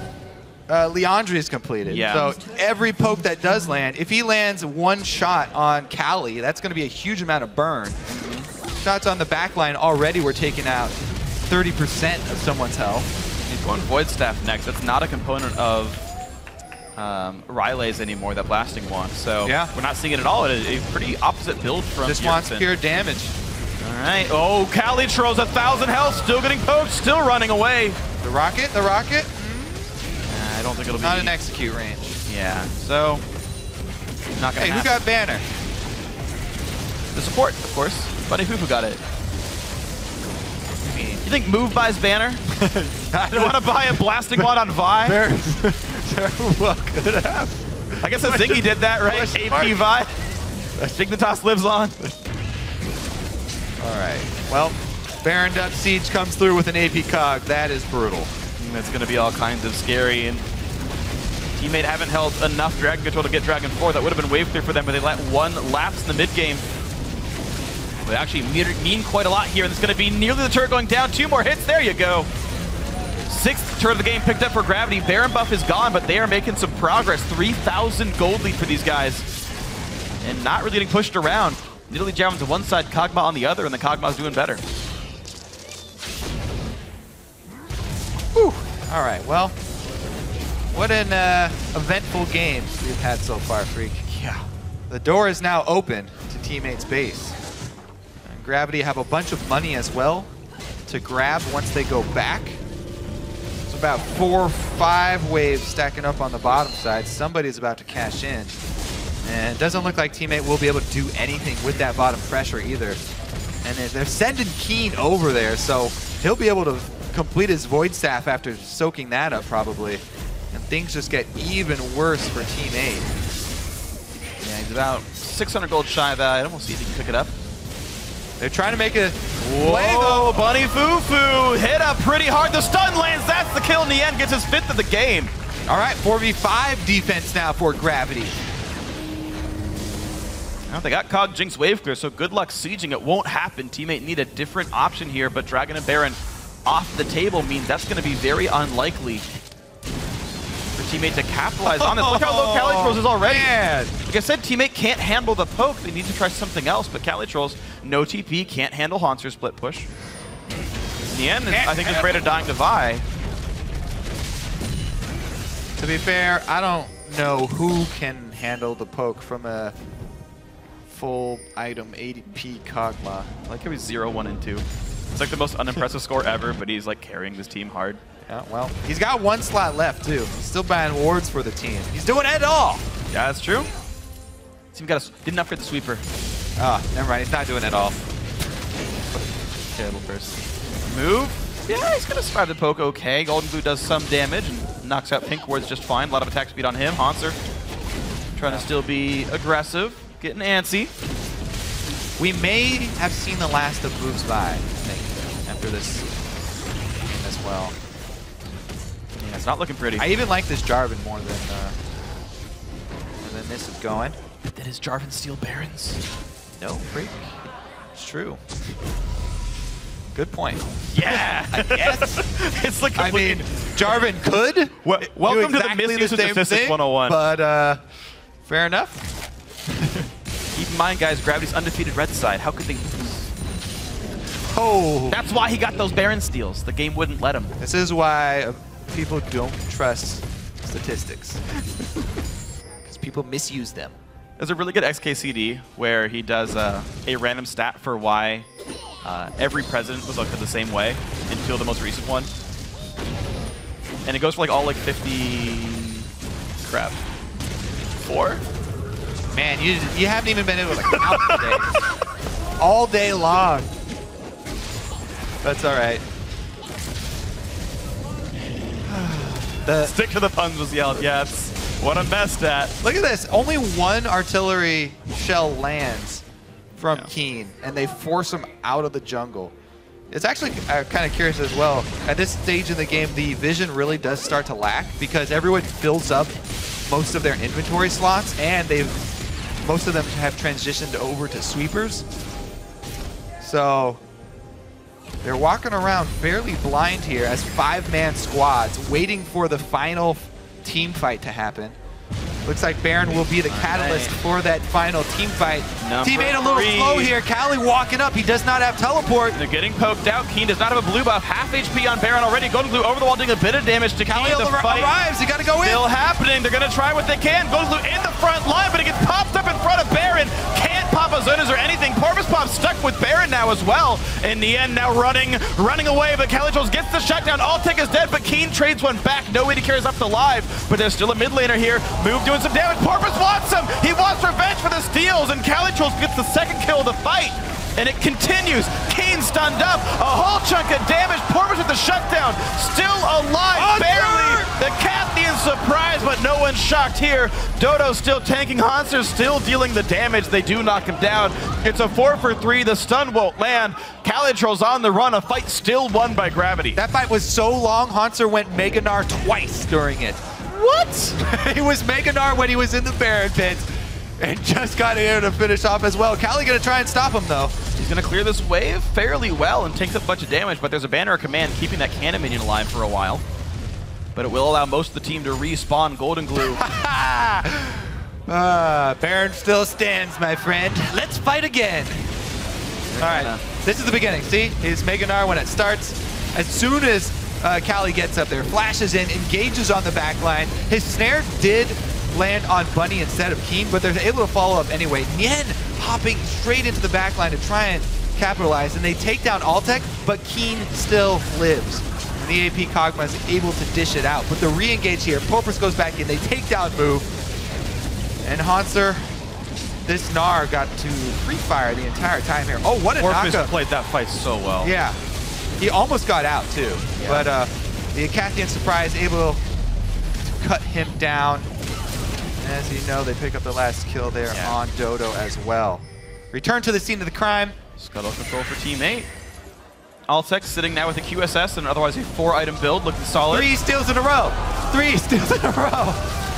Leandri's completed. Yeah. So every poke that does land, if he lands one shot on Kali, that's going to be a huge amount of burn. Shots on the back line already were taking out 30% of someone's health. He's going Void Staff next. That's not a component of Rilay's anymore, that blasting one. So yeah, we're not seeing it at all. It's a pretty opposite build from Just wants Yerksen. pure damage. All right. Oh, Calitro's 1,000 health, still getting poked, still running away. The rocket, the rocket. I don't think it'll be. Not an execute range. Yeah, so not gonna Hey, happen. who got banner? The support, of course. Funny Fufu got it. You think Move buys banner? You want to buy a blasting one on Vi? Very well could have. I guess Zingy did that, right? AP Vi. Dignitas lives on. All right. Well, Baron Duck Siege comes through with an AP Cog. That is brutal. And it's going to be all kinds of scary. And teammate haven't held enough Dragon Control to get Dragon 4. That would have been wave clear for them, but they let one lapse in the mid game. They actually mean quite a lot here, and it's going to be nearly the turret going down. 2 more hits. There you go. 6th turret of the game picked up for Gravity. Baron buff is gone, but they are making some progress. 3,000 gold lead for these guys. And not really getting pushed around. Nidalee Javelin to one side, Kog'Maw on the other, and the Kog'Maw's doing better. Whew. All right, well, what an eventful game we've had so far, Freak. Yeah. The door is now open to teammates' base. And Gravity have a bunch of money as well to grab once they go back. It's about 4 or 5 waves stacking up on the bottom side. Somebody's about to cash in. And it doesn't look like teammate will be able to do anything with that bottom pressure either. And they're sending Keen over there, so he'll be able to complete his Void Staff after soaking that up probably. And things just get even worse for Team 8. Yeah, he's about 600 gold shy of that item. We'll see if he can pick it up. They're trying to make a play Whoa, though. Bunny Fufu hit up pretty hard. The stun lands. That's the kill in the end. Gets his 5th of the game. All right, 4v5 defense now for Gravity. Well, they got Cog Jinx wave clear, so good luck sieging. It won't happen. Teammate need a different option here, but Dragon and Baron off the table means that's going to be very unlikely for teammate to capitalize on this. Look how low Calitrolls is already. Man. Like I said, teammate can't handle the poke. They need to try something else, but Calitrolls, no TP, can't handle Haunter split push. In the end, I think it's afraid of dying to Vi. To be fair, I don't know who can handle the poke from a full item 80p Kog'Maw. I like how he's 0, 1, and 2. It's like the most unimpressive score ever, but he's like carrying this team hard. Yeah, well, he's got 1 slot left too. He's still buying wards for the team. He's doing it all. Yeah, that's true. Team didn't upgrade the sweeper. Ah, never mind. He's not doing it all. Terrible person. Move. Yeah, he's gonna survive the poke okay. Golden Glue does some damage and knocks out Pink Wards just fine. A lot of attack speed on him. Hanser trying to still be aggressive, getting antsy. We may have seen the last of Moves by, I think, after this as well. Yeah, it's not looking pretty. I even like this Jarvan more than this is going. That is Jarvan steal Barons. No, Freak. It's true. Good point. Yeah! I guess. It's like I mean, Jarvan could. welcome do to the exactly Misuse of same Statistics thing, 101. But fair enough. Keep in mind, guys, Gravity's undefeated red side. How could they lose? Oh. That's why he got those Baron steals. The game wouldn't let him. This is why people don't trust statistics. Because people misuse them. There's a really good XKCD where he does a random stat for why every president was elected the same way until the most recent one. And it goes for like all like 50... crap. 4? Man, you haven't even been able to count today. All day long. That's all right. Stick to the puns was yelled. Yeah, it's what I'm best at. Look at this. Only 1 artillery shell lands from Keen, and they force him out of the jungle. It's actually kind of curious as well. At this stage in the game, the vision really does start to lack because everyone fills up most of their inventory slots, and they've most of them have transitioned over to sweepers. So they're walking around fairly blind here as 5-man squads waiting for the final team fight to happen. Looks like Baron will be the catalyst for that final team fight. Teammate a little slow here. Cali walking up. He does not have teleport. They're getting poked out. Keen does not have a blue buff. Half HP on Baron already. Golden Glue over the wall doing a bit of damage to Kali. The fight arrives. He got to go in. Still happening. They're going to try what they can. Golden Glue in the front line, but it gets popped up in front of Baron. Can't pop a Zonas or anything. Porpoise Pop stuck with Baron now as well. In the end, now running away, but Calitrolls gets the shutdown. Alltech is dead, but Keen trades one back. No way to carry us up alive, but there's still a mid laner here. Move doing some damage. Porpoise wants him. He wants revenge for the steals, and Calitrolls gets the second kill of the fight. And it continues. Keen stunned up. A whole chunk of damage. Porpoise with the shutdown. Still alive, barely. The Cathian surprise, but no one's shocked here. Dodo still tanking. Hanser still dealing the damage. They do knock him down. It's a 4-for-3. The stun won't land. Calitrolls on the run. A fight still won by Gravity. That fight was so long, Hanser went Meganar twice during it. What? He was Meganar when he was in the Baron pit. And just got here to finish off as well. Cali gonna try and stop him though. He's gonna clear this wave fairly well and takes a bunch of damage, but there's a banner of command keeping that cannon minion alive for a while. But it will allow most of the team to respawn Golden Glue. Baron still stands, my friend. Let's fight again. All right, this is the beginning. See, his Meganar when it starts. As soon as Cali gets up there, flashes in, engages on the back line. His snare did land on Bunny instead of Keen, but they're able to follow up anyway. Nien hopping straight into the back line to try and capitalize, and they take down Alltech, but Keen still lives. And the AP Kog'Maw is able to dish it out, but the re-engage here, Porpoise goes back in, they take down move, and Hanser, this Gnar got to free fire the entire time here. Oh, what a Porpoise knockup. played that fight so well. Yeah, he almost got out too, but the Cathian surprise able to cut him down. As you know, they pick up the last kill there on Dodo as well. Return to the scene of the crime. Scuttle control for Team 8. Alltech sitting now with a QSS and otherwise a 4-item build, looking solid. 3 steals in a row. 3 steals in a row.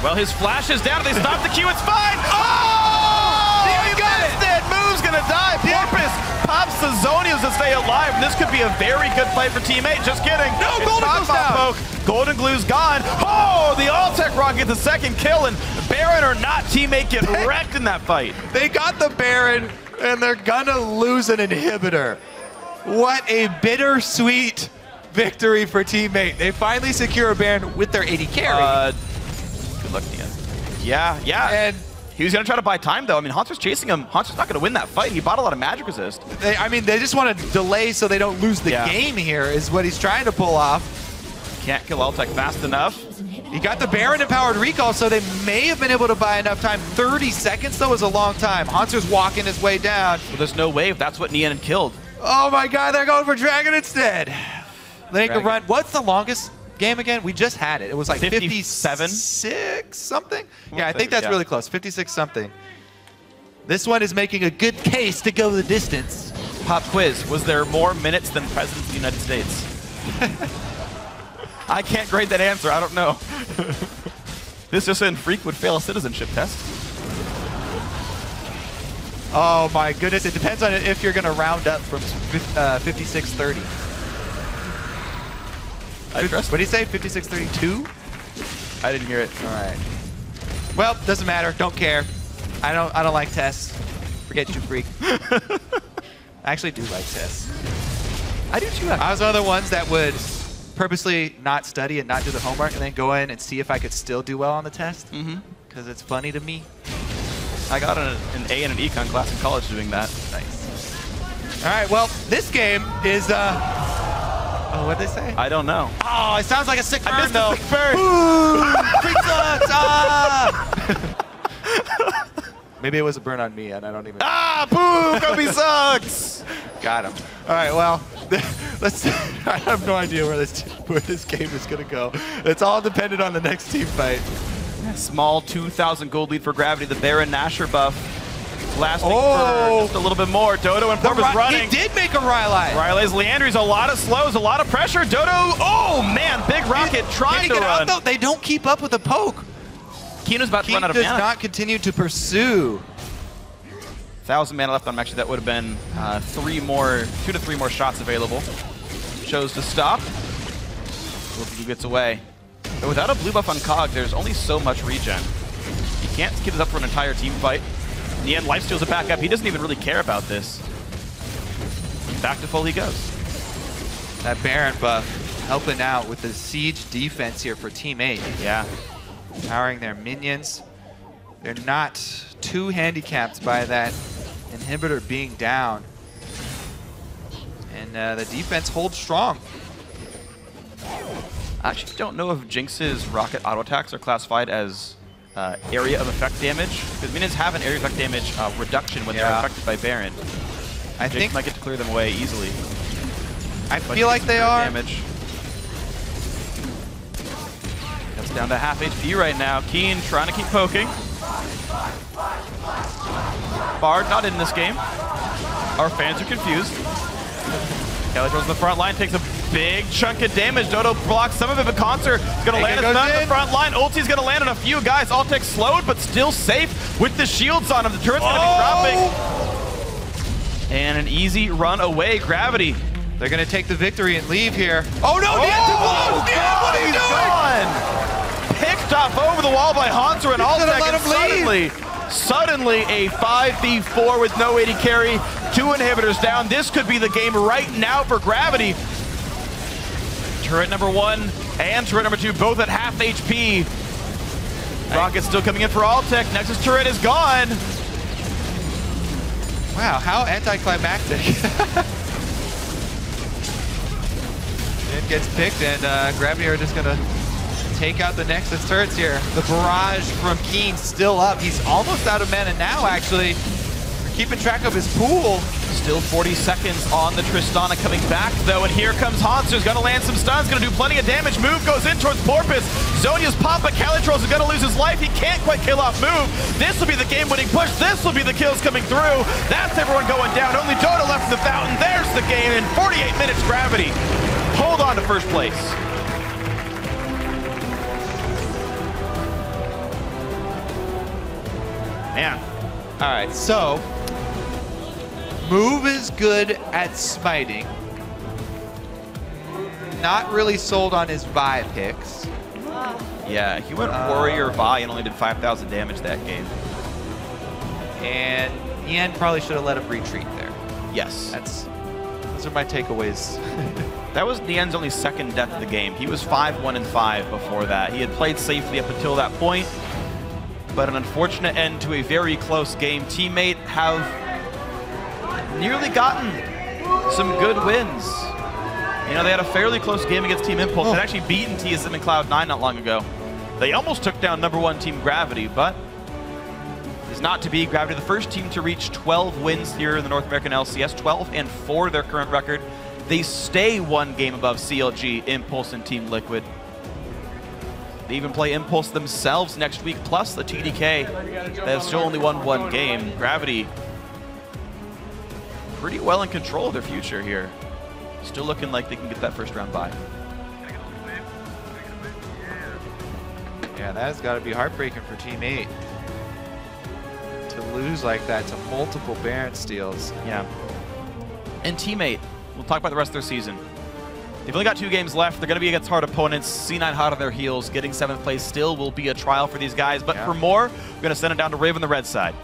Well, his flash is down. They stop the Q. It's fine. Oh! He missed it. Move's gonna die. Porpoise pops the Zonias to stay alive. And this could be a very good play for Team 8. Just kidding. No, Golden Glue's down. Golden Glue's gone. Oh, the Alltech Rock gets the second kill, and Baron or not, teammate get wrecked in that fight. They got the Baron, and they're gonna lose an inhibitor. What a bittersweet victory for teammate. They finally secure a Baron with their AD carry. Good luck, Nia. Yeah. And he was going to try to buy time, though. I mean, Hanser's chasing him. Hanser's not going to win that fight. He bought a lot of magic resist. they just want to delay so they don't lose the game here is what he's trying to pull off. Can't kill Alltech fast enough. He got the Baron empowered recall, so they may have been able to buy enough time. 30 seconds, though, is a long time. Hanser's walking his way down. Well, there's no wave. That's what Nian had killed. Oh my god, they're going for Dragon instead. They can run. What's the longest game again? We just had it. It was like 57? 56 something? Yeah, I think that's really close. 56 something. This one is making a good case to go the distance. Pop quiz. Was there more minutes than President of the United States? I can't grade that answer. I don't know. This just in, Freak would fail a citizenship test. Oh my goodness, it depends on if you're going to round up from 5630. What did he say, 5632? I didn't hear it. All right. Well, doesn't matter, don't care. I don't like tests. Forget you, Freak. I actually do like tests. I do too. I was one of the ones that would purposely not study and not do the homework and then go in and see if I could still do well on the test. Because it's funny to me. I got an A and an econ class in college doing that. Nice. All right, well, this game is, oh, what'd they say? I don't know. Oh, it sounds like a sick burn, I missed though. the sick burn. Freak sucks! Ah! Maybe it was a burn on me, and I don't even... Boo! Kobe sucks! Got him. All right, well, let's... I have no idea where this game is going to go. It's all dependent on the next team fight. Small 2,000 gold lead for Gravity. The Baron Nashor buff lasting for just a little bit more. Dodo and Porpoise running. He did make a Rylai. Rylai's Leandry's a lot of slows, a lot of pressure. Dodo, oh man, big rocket trying to run. Out, though? They don't keep up with the poke. Keen's about to run out of mana. Does not continue to pursue. 1,000 mana left on him. Actually, that would have been 2 to 3 more shots available. Chose to stop. He gets away. But without a blue buff on Cog, there's only so much regen. You can't keep this up for an entire team fight. In the end, lifesteal's a backup. He doesn't even really care about this. Back to full he goes. That Baron buff helping out with the siege defense here for Team 8. Yeah. Powering their minions. They're not too handicapped by that inhibitor being down. And the defense holds strong. I actually don't know if Jinx's rocket auto attacks are classified as area of effect damage, because minions have an area of effect damage reduction when they're affected by Baron. I think might get to clear them away easily. I feel like they are. Damage. That's down to half HP right now. Keen trying to keep poking. Bard not in this game. Our fans are confused. Calitro's in the front line, takes a big chunk of damage. Dodo blocks some of it, but Concert is going to land his stun in the front line. Ulti's going to land on a few guys. Altec slowed, but still safe with the shields on him. The turret's going to be dropping. And an easy run away. Gravity. They're going to take the victory and leave here. Oh no, Nian, what are you doing? Picked up over the wall by Hanser and Altec, and suddenly a 5v4 with no AD carry. 2 inhibitors down. This could be the game right now for Gravity. Turret number 1 and turret number 2 both at half HP. Rocket's still coming in for Altec. Nexus turret is gone. Wow, how anticlimactic. It gets picked, and Gravity are just going to take out the Nexus turrets here. The barrage from Keen still up. He's almost out of mana now, actually. We're keeping track of his pool. Still 40 seconds on the Tristana coming back, though, and here comes Hanser's gonna land some stuns, gonna do plenty of damage. Move goes in towards Porpoise. Zonia's pop, but Calitros is gonna lose his life. He can't quite kill off Move. This will be the game-winning push. This will be the kills coming through. That's everyone going down. Only Dodo left in the fountain. There's the game in 48 minutes. Gravity hold on to first place. Man. All right, so Move is good at smiting. Not really sold on his Vi picks. Yeah, he went Warrior Vi and only did 5,000 damage that game. And Nian probably should have let him retreat there. Yes. Those are my takeaways. That was Nian's only second death of the game. He was 5-1-5 before that. He had played safely up until that point, but an unfortunate end to a very close game. Teammate have nearly gotten some good wins. You know, they had a fairly close game against Team Impulse. They'd actually beaten TSM and Cloud9 not long ago. They almost took down #1 Team Gravity, but it's not to be. Gravity, the first team to reach 12 wins here in the North American LCS, 12-4 their current record. They stay 1 game above CLG, Impulse, and Team Liquid. They even play Impulse themselves next week, plus the TDK. They have still only won 1 game. Gravity pretty well in control of their future here. Still looking like they can get that first round bye. Yeah, that has got to be heartbreaking for Team 8. To lose like that to multiple Baron steals. Yeah. And Teammate, we'll talk about the rest of their season. They've only got 2 games left. They're going to be against hard opponents. C9 hot on their heels. Getting 7th place still will be a trial for these guys. But for more, we're going to send it down to Raven the red side.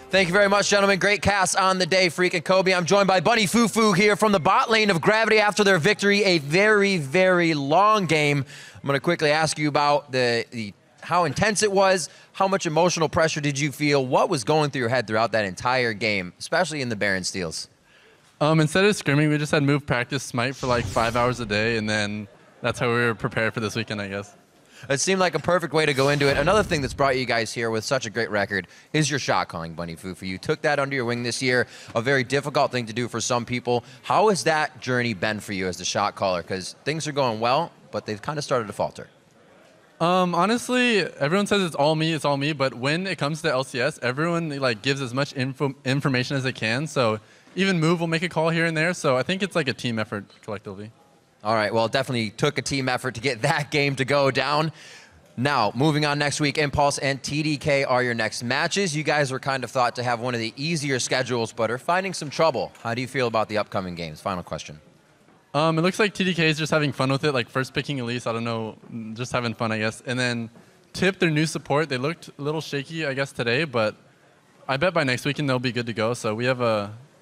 Thank you very much, gentlemen. Great cast on the day, Freak and Kobe. I'm joined by Bunny Fufu here from the bot lane of Gravity after their victory. A very, very long game. I'm going to quickly ask you about how intense it was. How much emotional pressure did you feel? What was going through your head throughout that entire game, especially in the Baron steals? Instead of scrimming, we just had Move practice Smite for like 5 hours a day, and then that's how we were prepared for this weekend, I guess. It seemed like a perfect way to go into it. Another thing that's brought you guys here with such a great record is your shot calling, Bunny Fufu. You took that under your wing this year, a very difficult thing to do for some people. How has that journey been for you as the shot caller? Because things are going well, but they've kind of started to falter. Honestly, everyone says it's all me, but when it comes to LCS, everyone like gives as much information as they can. So even Move will make a call here and there. So I think it's like a team effort collectively. All right, well, it definitely took a team effort to get that game to go down. Now, moving on next week, Impulse and TDK are your next matches. You guys were kind of thought to have one of the easier schedules, but are finding some trouble. How do you feel about the upcoming games? Final question. It looks like TDK is just having fun with it, like first picking Elise, I don't know, just having fun, I guess. And then Tip, their new support, they looked a little shaky, I guess, today, but I bet by next weekend they'll be good to go. So we have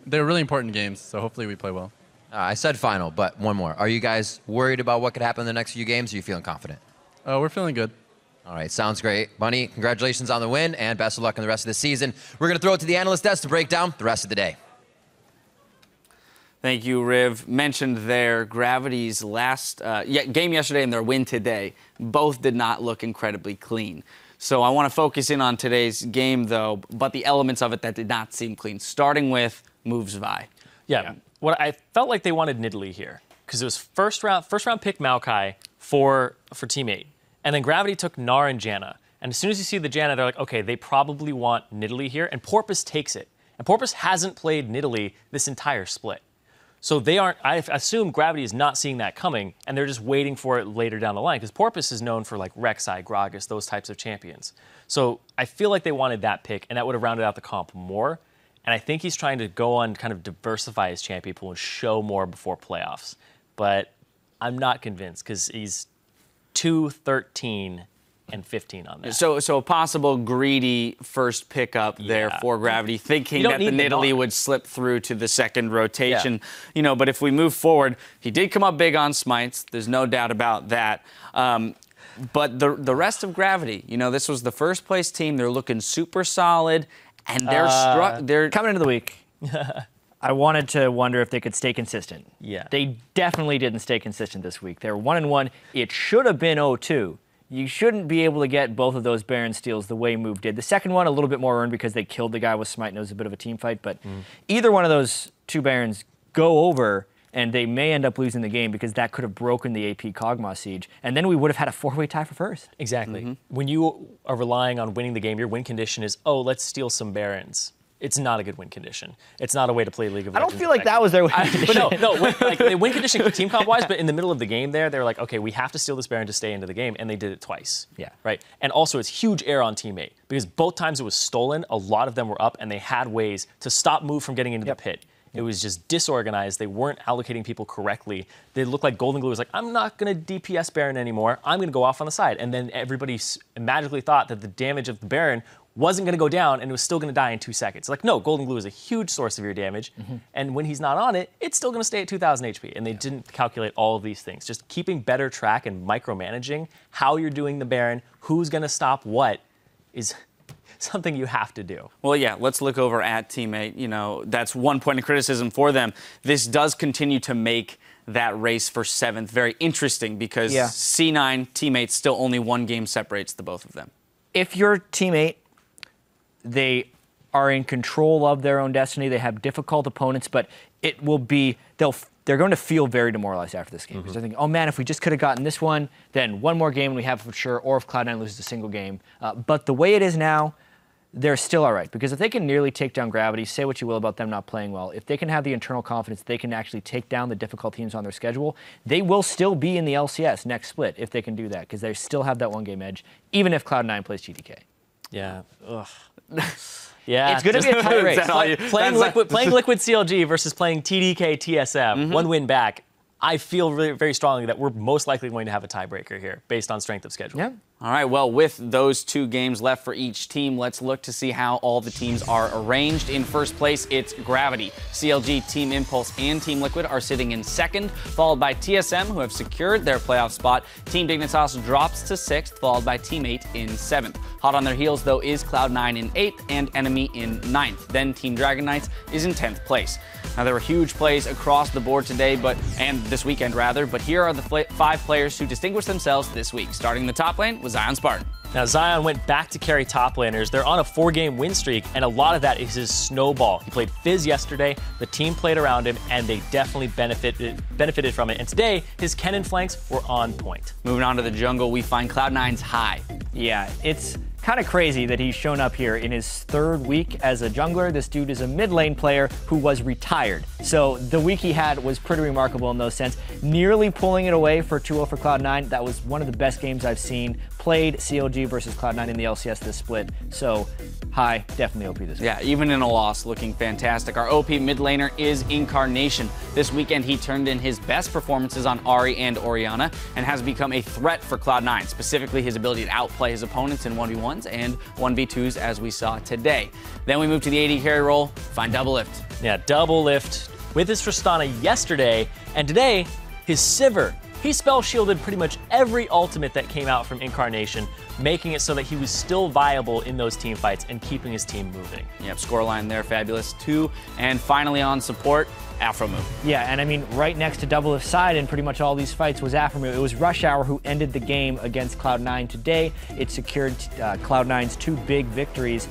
they're really important games, so hopefully we play well. I said final, but one more. Are you guys worried about what could happen in the next few games, or are you feeling confident? We're feeling good. All right, sounds great. Bunny, congratulations on the win, and best of luck in the rest of the season. We're going to throw it to the analyst desk to break down the rest of the day. Thank you, Riv. Mentioned there, Gravity's last game yesterday and their win today both did not look incredibly clean. So I want to focus in on today's game, though, but the elements of it that did not seem clean, starting with moves Vi. Yeah. What I felt like they wanted Nidalee here, because it was first round pick Maokai for teammate. And then Gravity took Gnar and Janna. And as soon as you see the Janna, they're like, okay, they probably want Nidalee here. And Porpoise takes it. And Porpoise hasn't played Nidalee this entire split. So they aren't, I assume Gravity is not seeing that coming, and they're just waiting for it later down the line, because Porpoise is known for like Rek'Sai, Gragas, those types of champions. So I feel like they wanted that pick, and that would have rounded out the comp more. And I think he's trying to go on kind of diversify his champion pool and show more before playoffs. But I'm not convinced, because he's 2-13 and 15 on that. So a possible greedy first pickup there for Gravity, thinking that the Nidalee would slip through to the second rotation. Yeah. But if we move forward, he did come up big on smites. There's no doubt about that. But the rest of Gravity, this was the first place team. They're looking super solid, and they're coming into the week. I wanted to wonder if they could stay consistent. Yeah. They definitely didn't stay consistent this week. They're 1-1. It should have been 0-2. You shouldn't be able to get both of those Baron steals the way Move did. The second one, a little bit more earned because they killed the guy with Smite and it was a bit of a team fight. But either one of those two Barons go over, and they may end up losing the game because that could have broken the AP Kog'Maw siege. And then we would have had a 4-way tie for first. Exactly. When you are relying on winning the game, your win condition is, oh, let's steal some Barons. It's not a good win condition. It's not a way to play League of Legends. I don't feel like that was their win condition. But no, like they win condition team comp-wise, but in the middle of the game there, they were like, okay, we have to steal this Baron to stay into the game, and they did it twice. Yeah. Right? And also, it's huge error on teammate, because both times it was stolen, a lot of them were up, and they had ways to stop Move from getting into the pit. It was just disorganized. They weren't allocating people correctly. They looked like Golden Glue was like, I'm not going to DPS Baron anymore. I'm going to go off on the side. And then everybody magically thought that the damage of the Baron wasn't going to go down and it was still going to die in 2 seconds. Like, no, Golden Glue is a huge source of your damage. And when he's not on it, it's still going to stay at 2,000 HP. And they didn't calculate all of these things. Just keeping better track and micromanaging how you're doing the Baron, who's going to stop what, is something you have to do. Well, yeah, let's look over at teammate. That's one point of criticism for them. This does continue to make that race for 7th very interesting, because C9 teammates still only one game separates the both of them. If your teammate, they are in control of their own destiny, they have difficult opponents, but it will be, they're going to feel very demoralized after this game. Because they're thinking, oh man, if we just could have gotten this one, then one more game and we have it for sure, or if Cloud9 loses a single game. But the way it is now, they're still all right, because if they can nearly take down Gravity, say what you will about them not playing well, if they can have the internal confidence they can actually take down the difficult teams on their schedule, they will still be in the LCS next split if they can do that, because they still have that one-game edge, even if Cloud9 plays GDK. Yeah. Ugh. Yeah. It's going to be a tight race. Playing Liquid CLG versus playing TDK TSM, one win back. I feel really, very strongly that we're most likely going to have a tiebreaker here based on strength of schedule. Yeah. All right, well, with those 2 games left for each team, let's look to see how all the teams are arranged. In first place, it's Gravity. CLG, Team Impulse, and Team Liquid are sitting in 2nd, followed by TSM, who have secured their playoff spot. Team Dignitas drops to 6th, followed by Team 8 in 7th. Hot on their heels, though, is Cloud9 in 8th and Enemy in 9th. Then Team Dragon Knights is in 10th place. Now, there were huge plays across the board today, and this weekend, rather, but here are the 5 players who distinguished themselves this week. Starting in the top lane was Zion Spartan. Now, Zion went back to carry top laners. They're on a 4-game win streak, and a lot of that is his snowball. He played Fizz yesterday, the team played around him, and they definitely benefited from it. And today, his Kennen flanks were on point. Moving on to the jungle, we find Cloud9's High. Yeah, it's kind of crazy that he's shown up here in his 3rd week as a jungler. This dude is a mid lane player who was retired. So the week he had was pretty remarkable in those sense. Nearly pulling it away for 2-0 for Cloud9. That was one of the best games I've seen played CLG versus Cloud9 in the LCS this split, so high, definitely OP this week. Yeah, even in a loss, looking fantastic. Our OP mid laner is Incarnation. This weekend, he turned in his best performances on Ahri and Orianna and has become a threat for Cloud9, specifically his ability to outplay his opponents in 1v1s and 1v2s as we saw today. Then we move to the AD carry role, find Double Lift. Yeah, Double Lift with his Tristana yesterday, and today, his Sivir. He spell shielded pretty much every ultimate that came out from Incarnation, making it so that he was still viable in those team fights and keeping his team moving. Yep, scoreline there, fabulous too. And finally on support, Afromu. Yeah, and I mean, right next to Double Lift's side in pretty much all these fights was Afromu. It was Rush Hour who ended the game against Cloud9 today. It secured Cloud9's 2 big victories.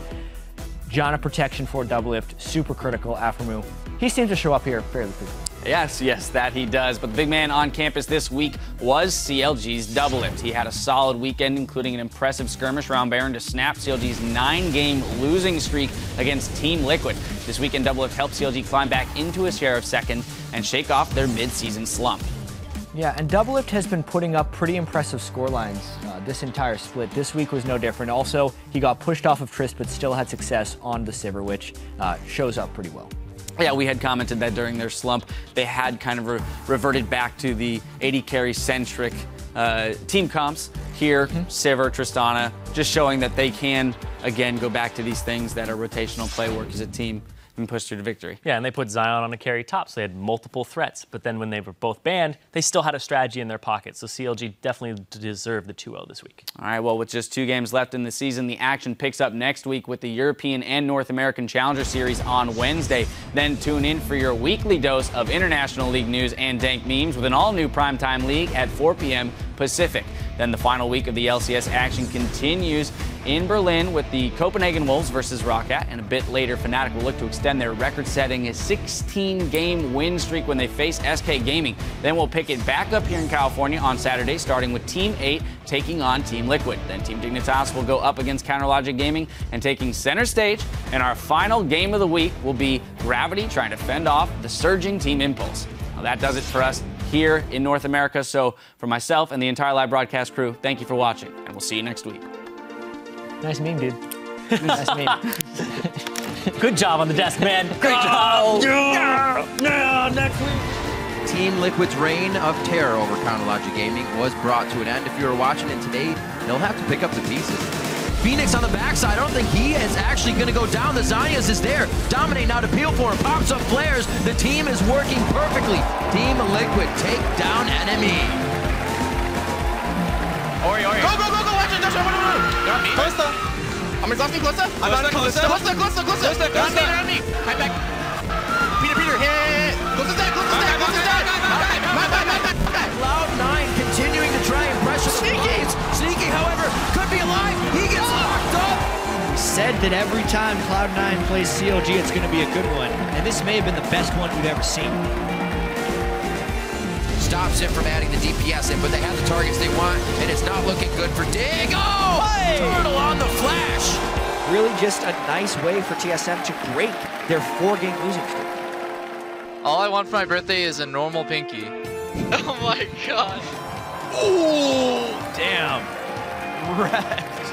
Janna protection for Double Lift, super critical. Afromu, he seems to show up here fairly frequently. Yes, that he does. But the big man on campus this week was CLG's Double Lift. He had a solid weekend, including an impressive skirmish round Baron to snap CLG's 9-game losing streak against Team Liquid. This weekend, Double Lift helped CLG climb back into a share of second and shake off their mid-season slump. Yeah, and Double Lift has been putting up pretty impressive scorelines this entire split. This week was no different. Also, he got pushed off of Trist, but still had success on the Sivir, which shows up pretty well. Yeah, we had commented that during their slump, they had kind of reverted back to the AD carry-centric team comps. Here, Sivir, Tristana, just showing that they can, again, go back to these things that are rotational play, work as a team, and push through to victory. Yeah, and they put Zion on a carry top, so they had multiple threats. But then when they were both banned, they still had a strategy in their pocket. So CLG definitely deserved the 2-0 this week. All right, well, with just 2 games left in the season, the action picks up next week with the European and North American Challenger Series on Wednesday. Then tune in for your weekly dose of International League news and dank memes with an all-new primetime league at 4 p.m. Pacific. Then the final week of the LCS action continues in Berlin with the Copenhagen Wolves versus Roccat, and a bit later, Fnatic will look to extend their record-setting 16-game win streak when they face SK Gaming. Then we'll pick it back up here in California on Saturday, starting with Team 8 taking on Team Liquid. Then Team Dignitas will go up against Counterlogic Gaming, and taking center stage, and our final game of the week will be Gravity trying to fend off the surging Team Impulse. Now that does it for us here in North America. So for myself and the entire live broadcast crew, thank you for watching, and we'll see you next week. Nice meme, dude. Nice meme. Good job on the desk, man. Great job. Yeah, next week. Team Liquid's reign of terror over Counterlogic Gaming was brought to an end. If you were watching it today, they'll have to pick up the pieces. Phoenix on the backside. I don't think he is actually going to go down. The Zayas is there. Dominate now to peel for him. Pops up flares. The team is working perfectly. Team Liquid take down enemy. Ori. Go! Watch it! They're on me. Closer. I'm exhausting closer. I'm not closer. Closer. They're on me. High back. Peter. Hit. Closer dead. Cloud9 continuing to try and pressure Sneaky, however, could be alive. He gets locked up. We said that every time Cloud9 plays CLG, it's going to be a good one. And this may have been the best one we've ever seen. Stops him from adding the DPS in, but they have the targets they want, and it's not looking good for Dig. Oh! Hey! Turtle on the flash. Really just a nice way for TSM to break their 4-game losing streak. All I want for my birthday is a normal pinky. Oh my god. Ooh, damn. Wrecked.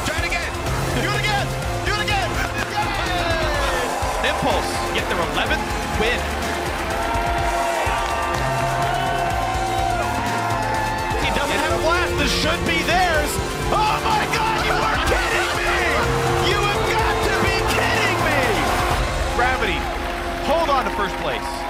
Try it again. Do it again. Impulse get their 11th win. He doesn't have a blast. This should be theirs. Oh my god, you are kidding me! You have got to be kidding me! Gravity, hold on to first place.